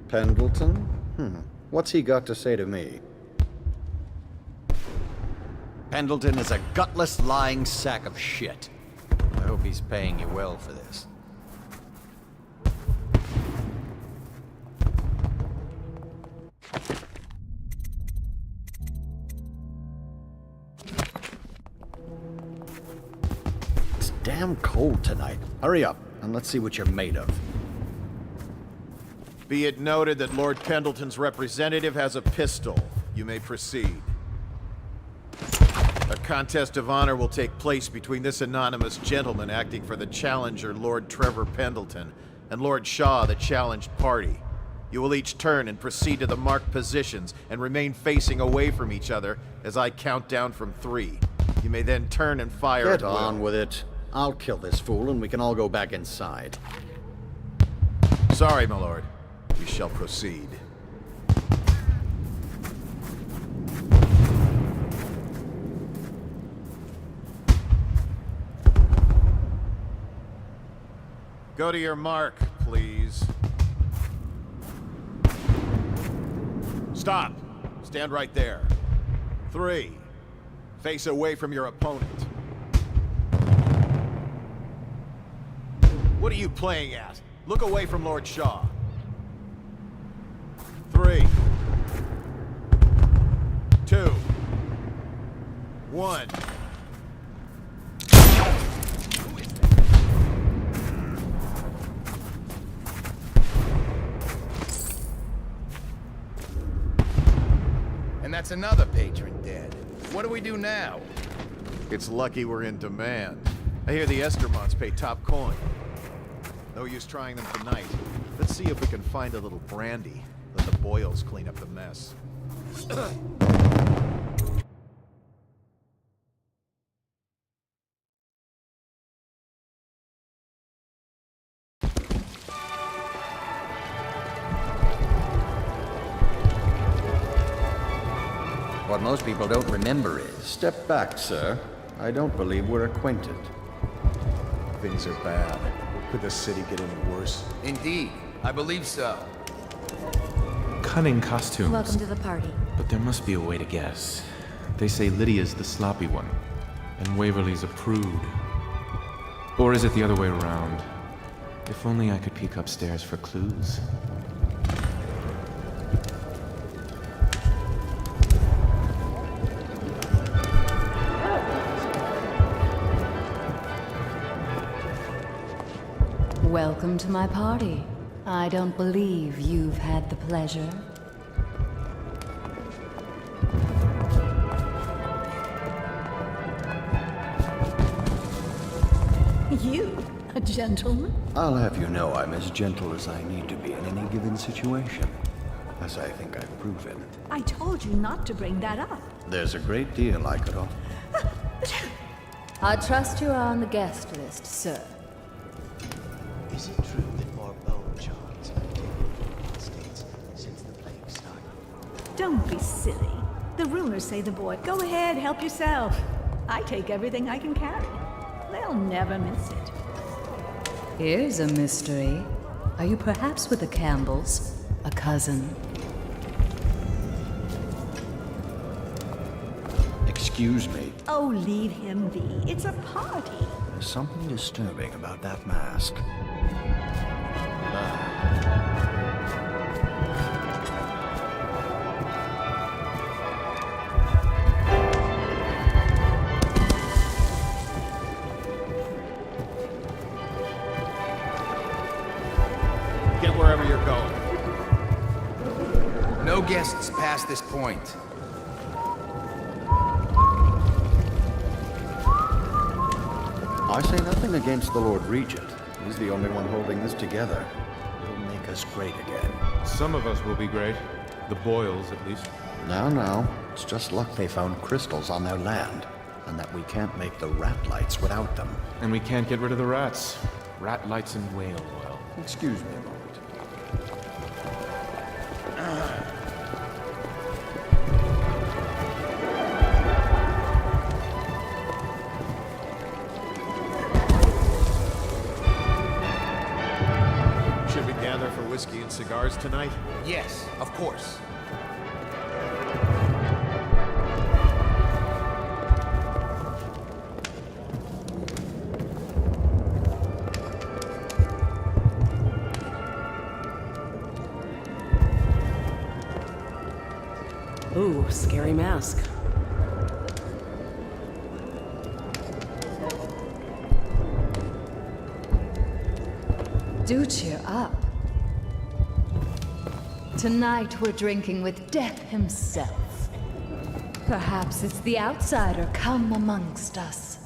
Pendleton? What's he got to say to me? Pendleton is a gutless, lying sack of shit. I hope he's paying you well for this. It's damn cold tonight. Hurry up, and let's see what you're made of. Be it noted that Lord Pendleton's representative has a pistol. You may proceed. A contest of honor will take place between this anonymous gentleman acting for the challenger, Lord Trevor Pendleton, and Lord Shaw, the challenged party. You will each turn and proceed to the marked positions and remain facing away from each other as I count down from 3. You may then turn and fire Get at will. on with it. I'll kill this fool and we can all go back inside. Sorry, my lord. We shall proceed. Go to your mark, please. Stop. Stand right there. 3. Face away from your opponent. What are you playing at? Look away from Lord Shaw. 3, 2, 1. And that's another patron dead. What do we do now? It's lucky we're in demand. I hear the Estermonts pay top coin. No use trying them tonight. Let's see if we can find a little brandy. Let the boils clean up the mess. What most people don't remember is... Step back, sir. I don't believe we're acquainted. Things are bad. Could the city get any worse? Indeed, I believe so. Cunning costumes. Welcome to the party. But there must be a way to guess. They say Lydia's the sloppy one, and Waverly's a prude. Or is it the other way around? If only I could peek upstairs for clues. Welcome to my party. I don't believe you've had the pleasure. You, a gentleman? I'll have you know I'm as gentle as I need to be in any given situation, as I think I've proven. I told you not to bring that up. There's a great deal I could offer. I trust you are on the guest list, sir. Is it true that more bone charms have been taken in the United States since the plague started? Don't be silly. The rumors say the boy. Go ahead, help yourself. I take everything I can carry. They'll never miss it. Here's a mystery. Are you perhaps with the Campbells? A cousin? Excuse me. Oh, leave him be. It's a party. There's something disturbing about that mask. Get wherever you're going. No guests past this point. I say nothing against the Lord Regent. He's the only one holding this together. He'll make us great again. Some of us will be great. The Boyles, at least. Now. It's just luck they found crystals on their land, and that we can't make the rat lights without them. And we can't get rid of the rats. Rat lights and whale oil. Excuse me a moment. Should we gather for whiskey and cigars tonight? Yes, of course. Ooh, scary mask. Do cheer up. Tonight we're drinking with Death himself. Perhaps it's the outsider come amongst us.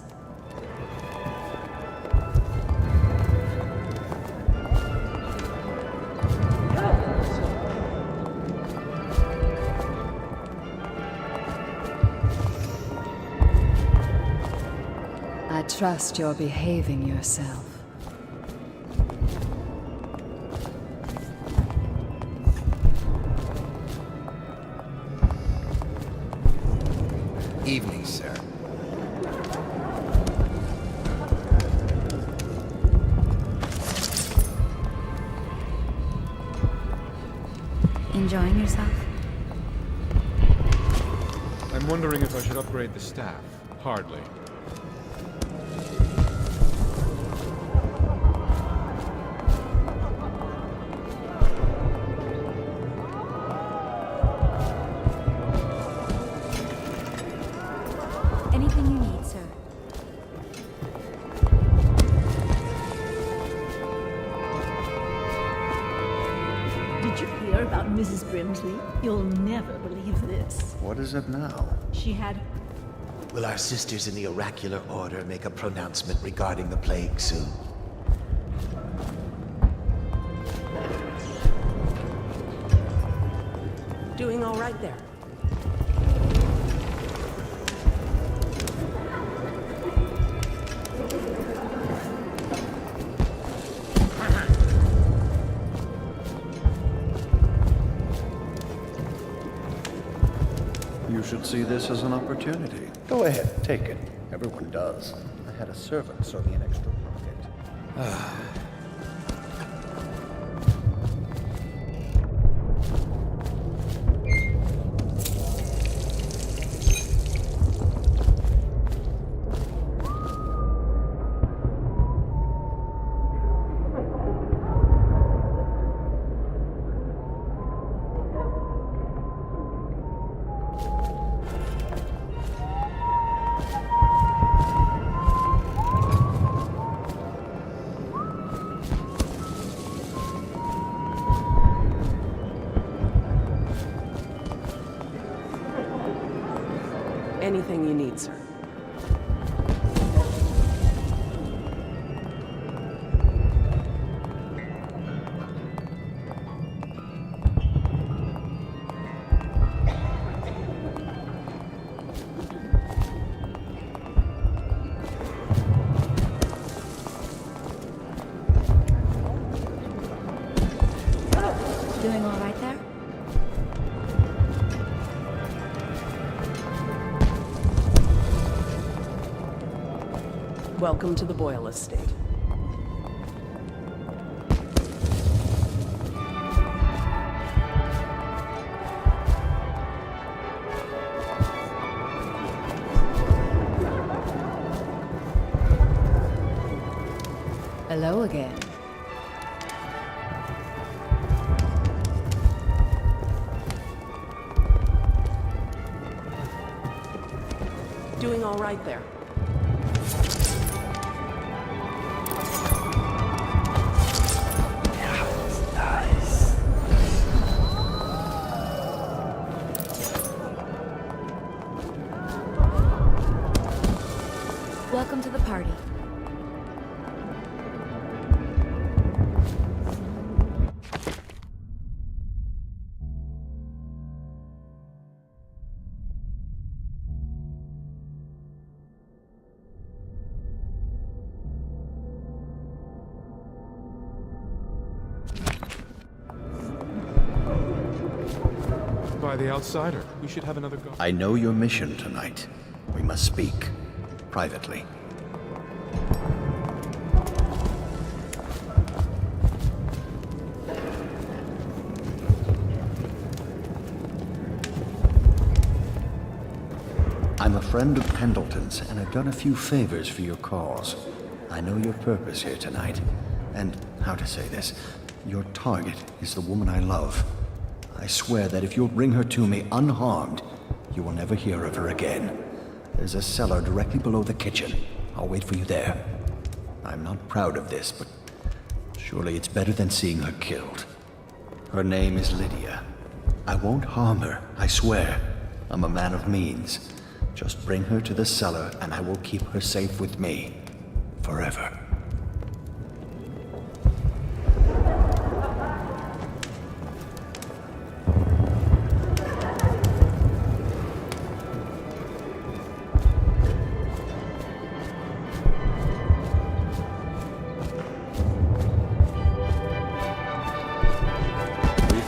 I trust you're behaving yourself. Evening, sir. Enjoying yourself? I'm wondering if I should upgrade the staff. Hardly. Anything you need, sir. Did you hear about Mrs. Brimsley? You'll never believe this. What is it now? She had... Will our sisters in the oracular order make a pronouncement regarding the plague soon? Doing all right there. You should see this as an opportunity. Go ahead, take it. Everyone does. I had a servant sew me an extra pocket. Anything you need, sir. Welcome to the Boyle Estate. Hello again. Doing all right there. Nice. Welcome to the party. By the outsider, we should have another go. I know your mission tonight. We must speak. Privately. I'm a friend of Pendleton's, and I've done a few favors for your cause. I know your purpose here tonight. And, how to say this, your target is the woman I love. I swear that if you'll bring her to me unharmed, you will never hear of her again. There's a cellar directly below the kitchen. I'll wait for you there. I'm not proud of this, but surely it's better than seeing her killed. Her name is Lydia. I won't harm her, I swear. I'm a man of means. Just bring her to the cellar and I will keep her safe with me. Forever.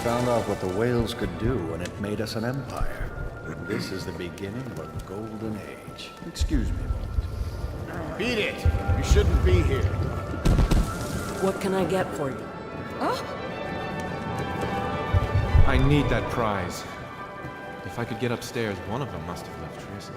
Found out what the whales could do, and it made us an empire. This is the beginning of a golden age. Excuse me a moment. Beat it! You shouldn't be here. What can I get for you? I need that prize. If I could get upstairs, one of them must have left traces.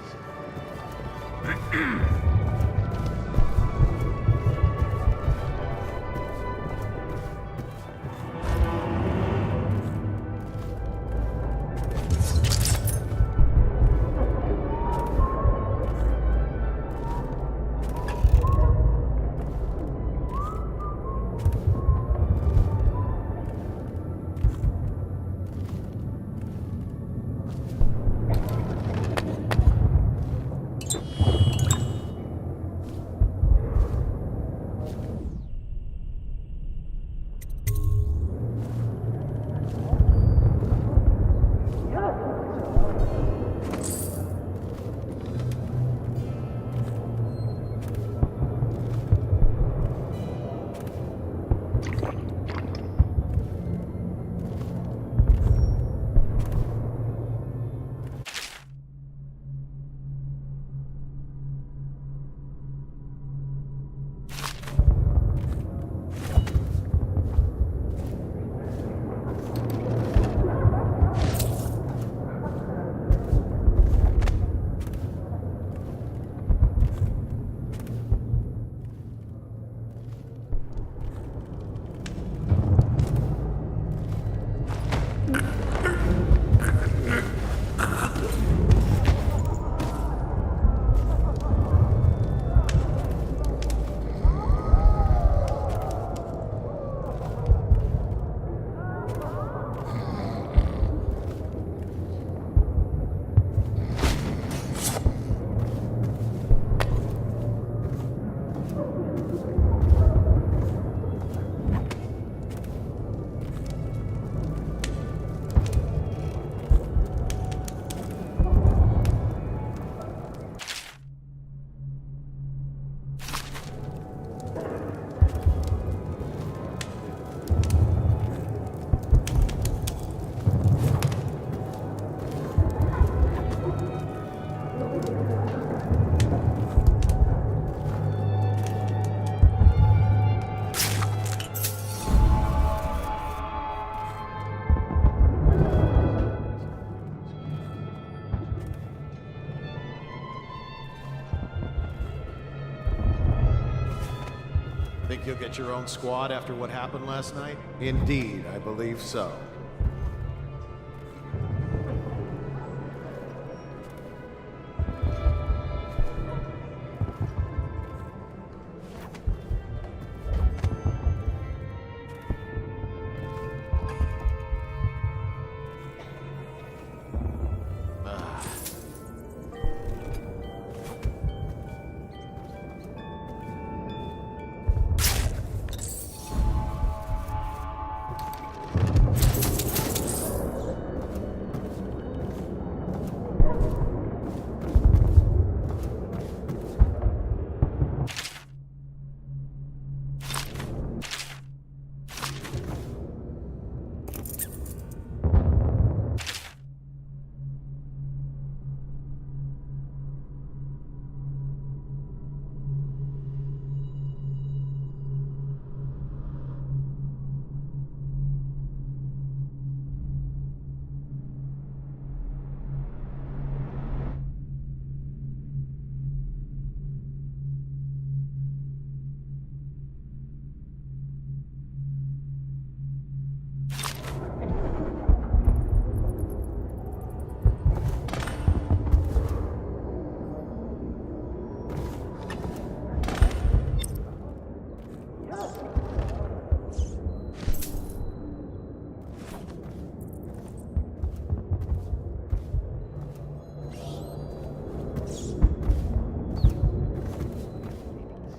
Think you'll get your own squad after what happened last night? Indeed, I believe so.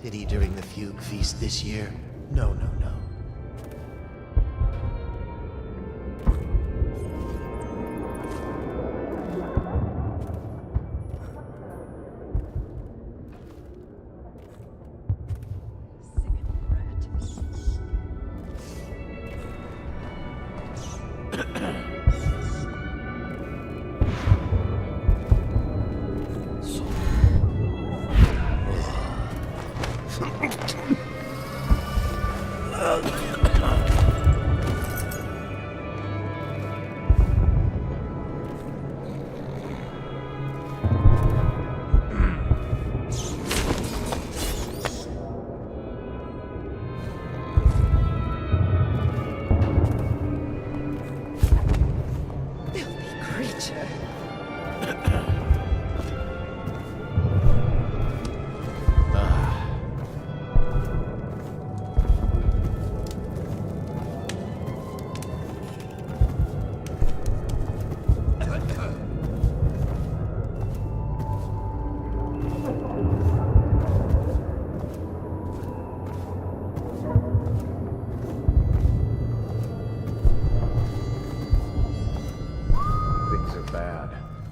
City during the Fugue Feast this year? No, no, no.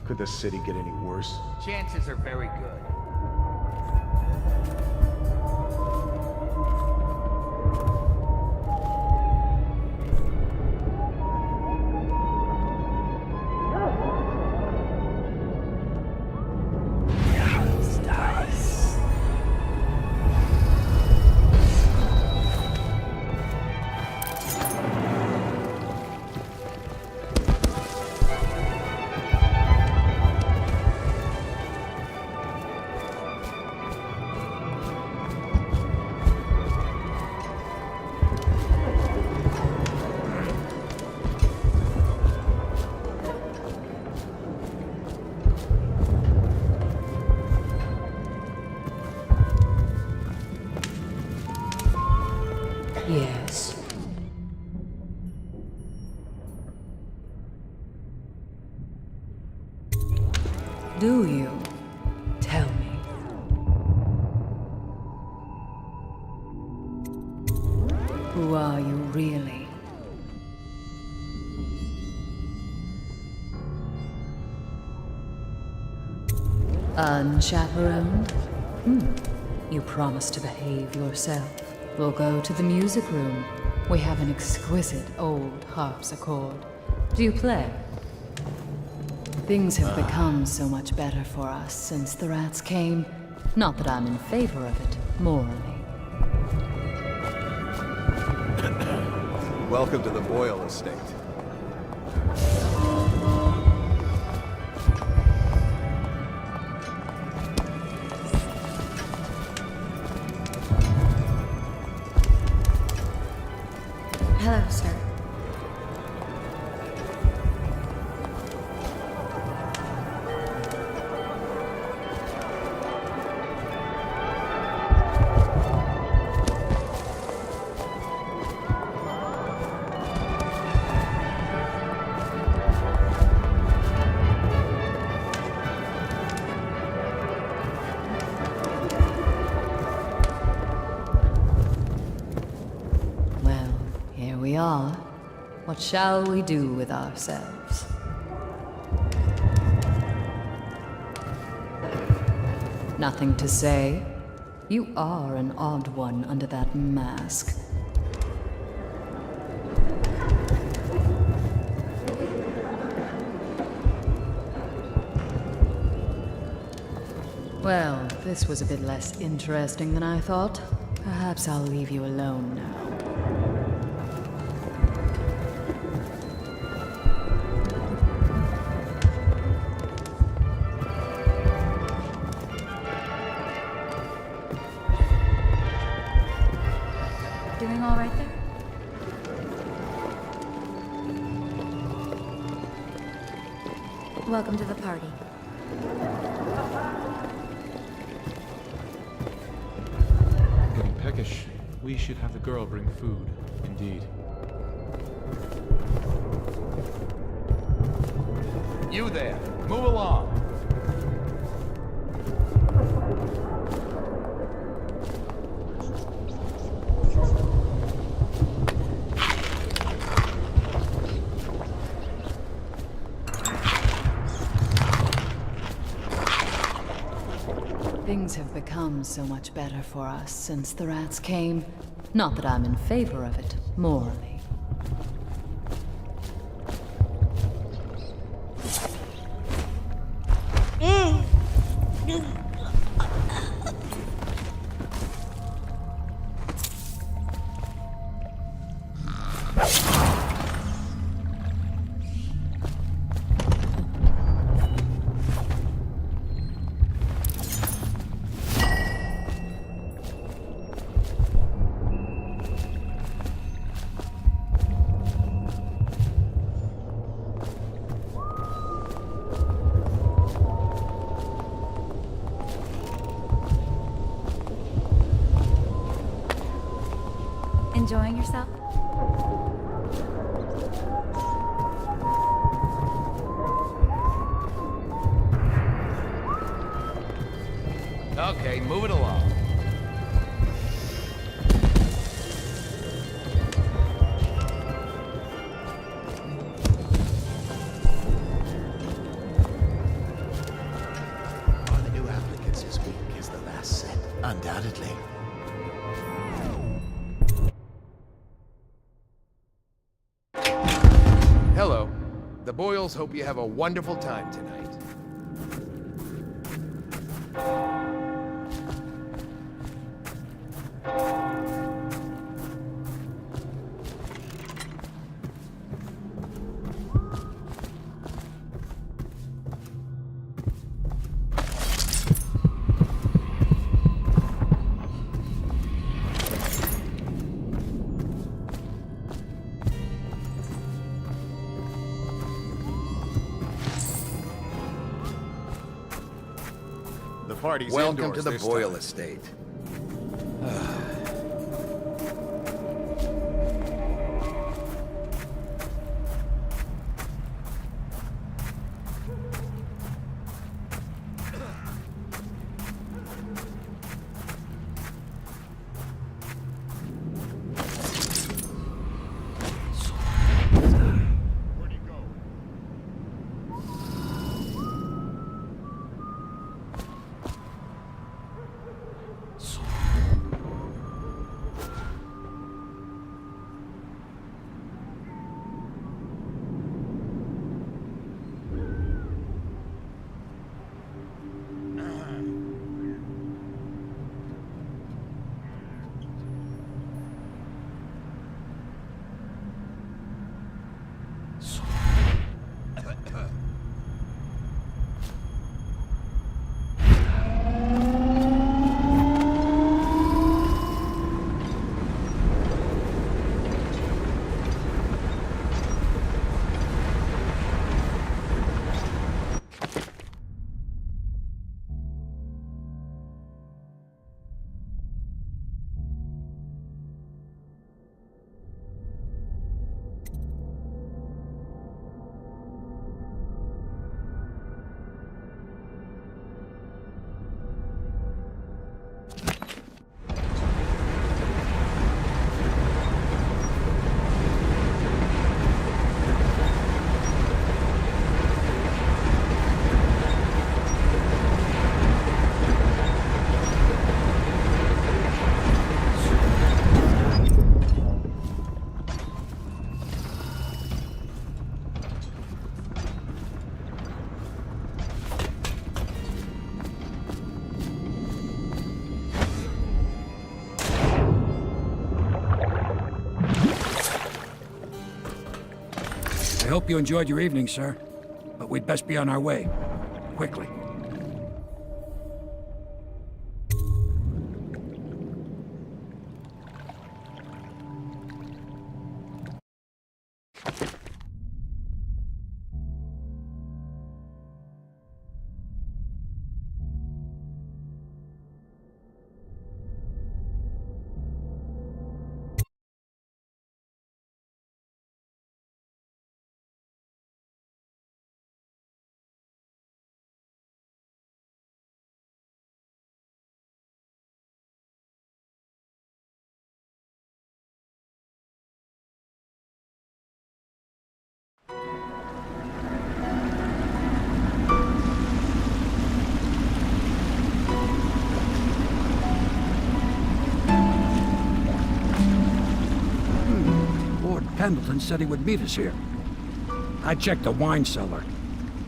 Could the city get any worse? Chances are very good. Yes. Do you? Tell me. Who are you really? Unchaperoned? You promised to behave yourself. We'll go to the music room. We have an exquisite old harpsichord. Do you play? Things have become so much better for us since the rats came. Not that I'm in favor of it, morally. Welcome to the Boyle Estate. Hello, sir. Well, here we are. What shall we do with ourselves? Nothing to say? You are an odd one under that mask. Well, this was a bit less interesting than I thought. Perhaps I'll leave you alone now. Doing all right there? Welcome to the party. Getting peckish. We should have the girl bring food. Indeed. You there. Move along. Things have become so much better for us since the rats came. Not that I'm in favor of it, morally. Enjoying yourself? Okay, move it along. Are the new applicants as weak as the last set? Undoubtedly. Hello. The Boyles hope you have a wonderful time tonight. The party's Welcome indoors to the this Boyle time. estate. hope you enjoyed your evening, sir. But we'd best be on our way. Quickly. Lord Pendleton said he would meet us here. I checked the wine cellar.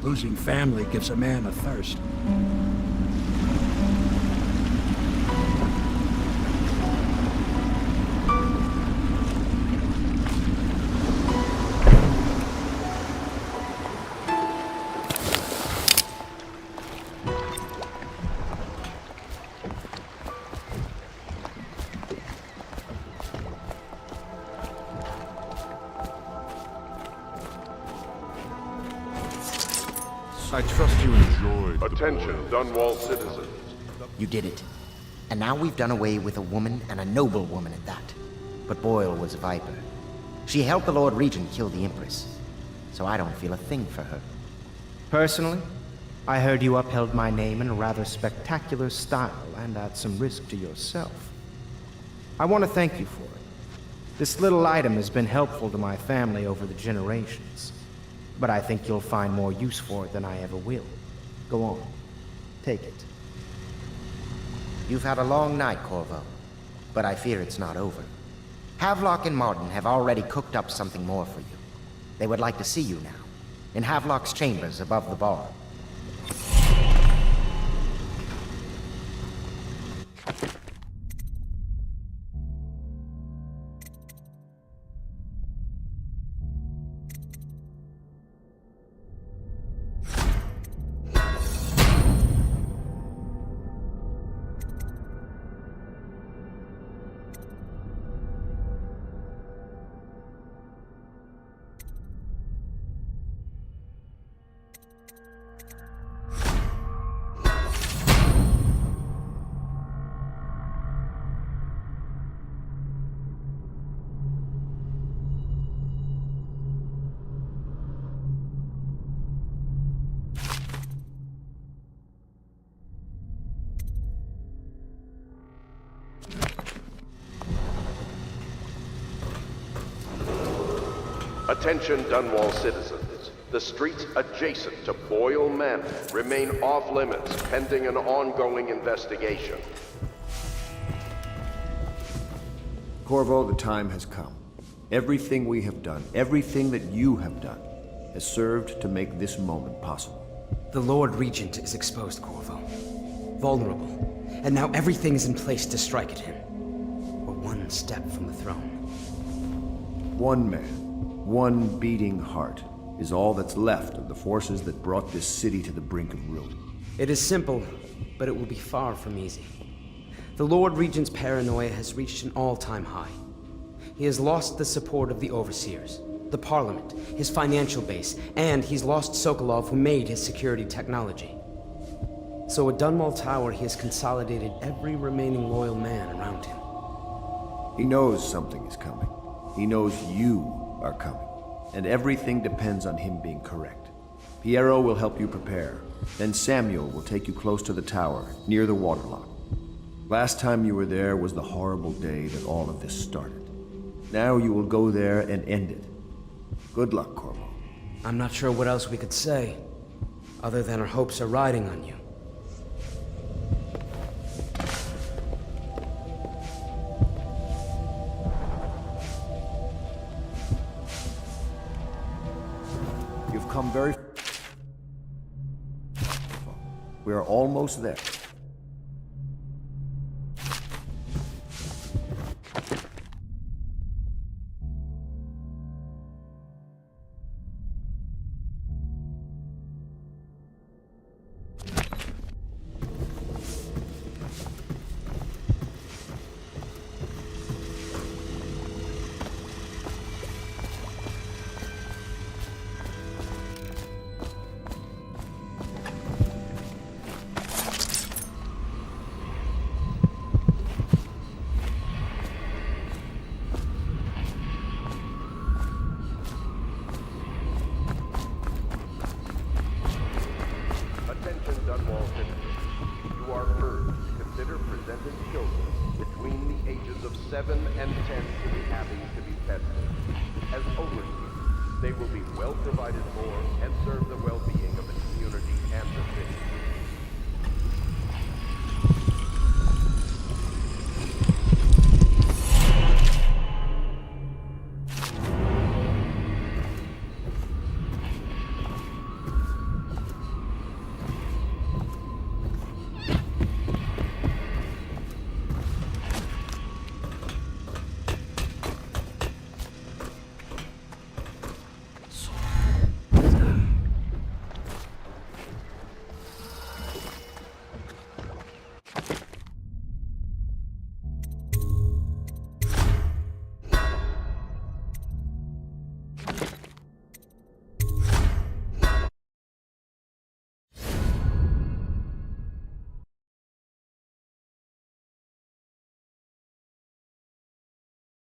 Losing family gives a man a thirst. I trust you enjoyed. Attention, Dunwall citizens. You did it. And now we've done away with a woman, and a noble woman at that. But Boyle was a viper. She helped the Lord Regent kill the Empress. So I don't feel a thing for her. Personally, I heard you upheld my name in a rather spectacular style and at some risk to yourself. I want to thank you for it. This little item has been helpful to my family over the generations. But I think you'll find more use for it than I ever will. Go on. Take it. You've had a long night, Corvo. But I fear it's not over. Havelock and Martin have already cooked up something more for you. They would like to see you now, in Havelock's chambers above the bar. Attention, Dunwall citizens. The streets adjacent to Boyle Manor remain off-limits pending an ongoing investigation. Corvo, the time has come. Everything we have done, everything that you have done, has served to make this moment possible. The Lord Regent is exposed, Corvo. Vulnerable. And now everything is in place to strike at him. We're one step from the throne. One man, one beating heart, is all that's left of the forces that brought this city to the brink of ruin. It is simple, but it will be far from easy. The Lord Regent's paranoia has reached an all-time high. He has lost the support of the Overseers, the Parliament, his financial base, and he's lost Sokolov, who made his security technology. So at Dunwall Tower, he has consolidated every remaining loyal man around him. He knows something is coming. He knows you are coming. And everything depends on him being correct. Piero will help you prepare. Then Samuel will take you close to the tower, near the waterlock. Last time you were there was the horrible day that all of this started. Now you will go there and end it. Good luck, Corvo. I'm not sure what else we could say, other than our hopes are riding on you. You've come very... We are almost there. between the ages of 7 and 10 to the Abbey to be fed for. As overseers, they will be well provided for and serve the well-being of the community and the city.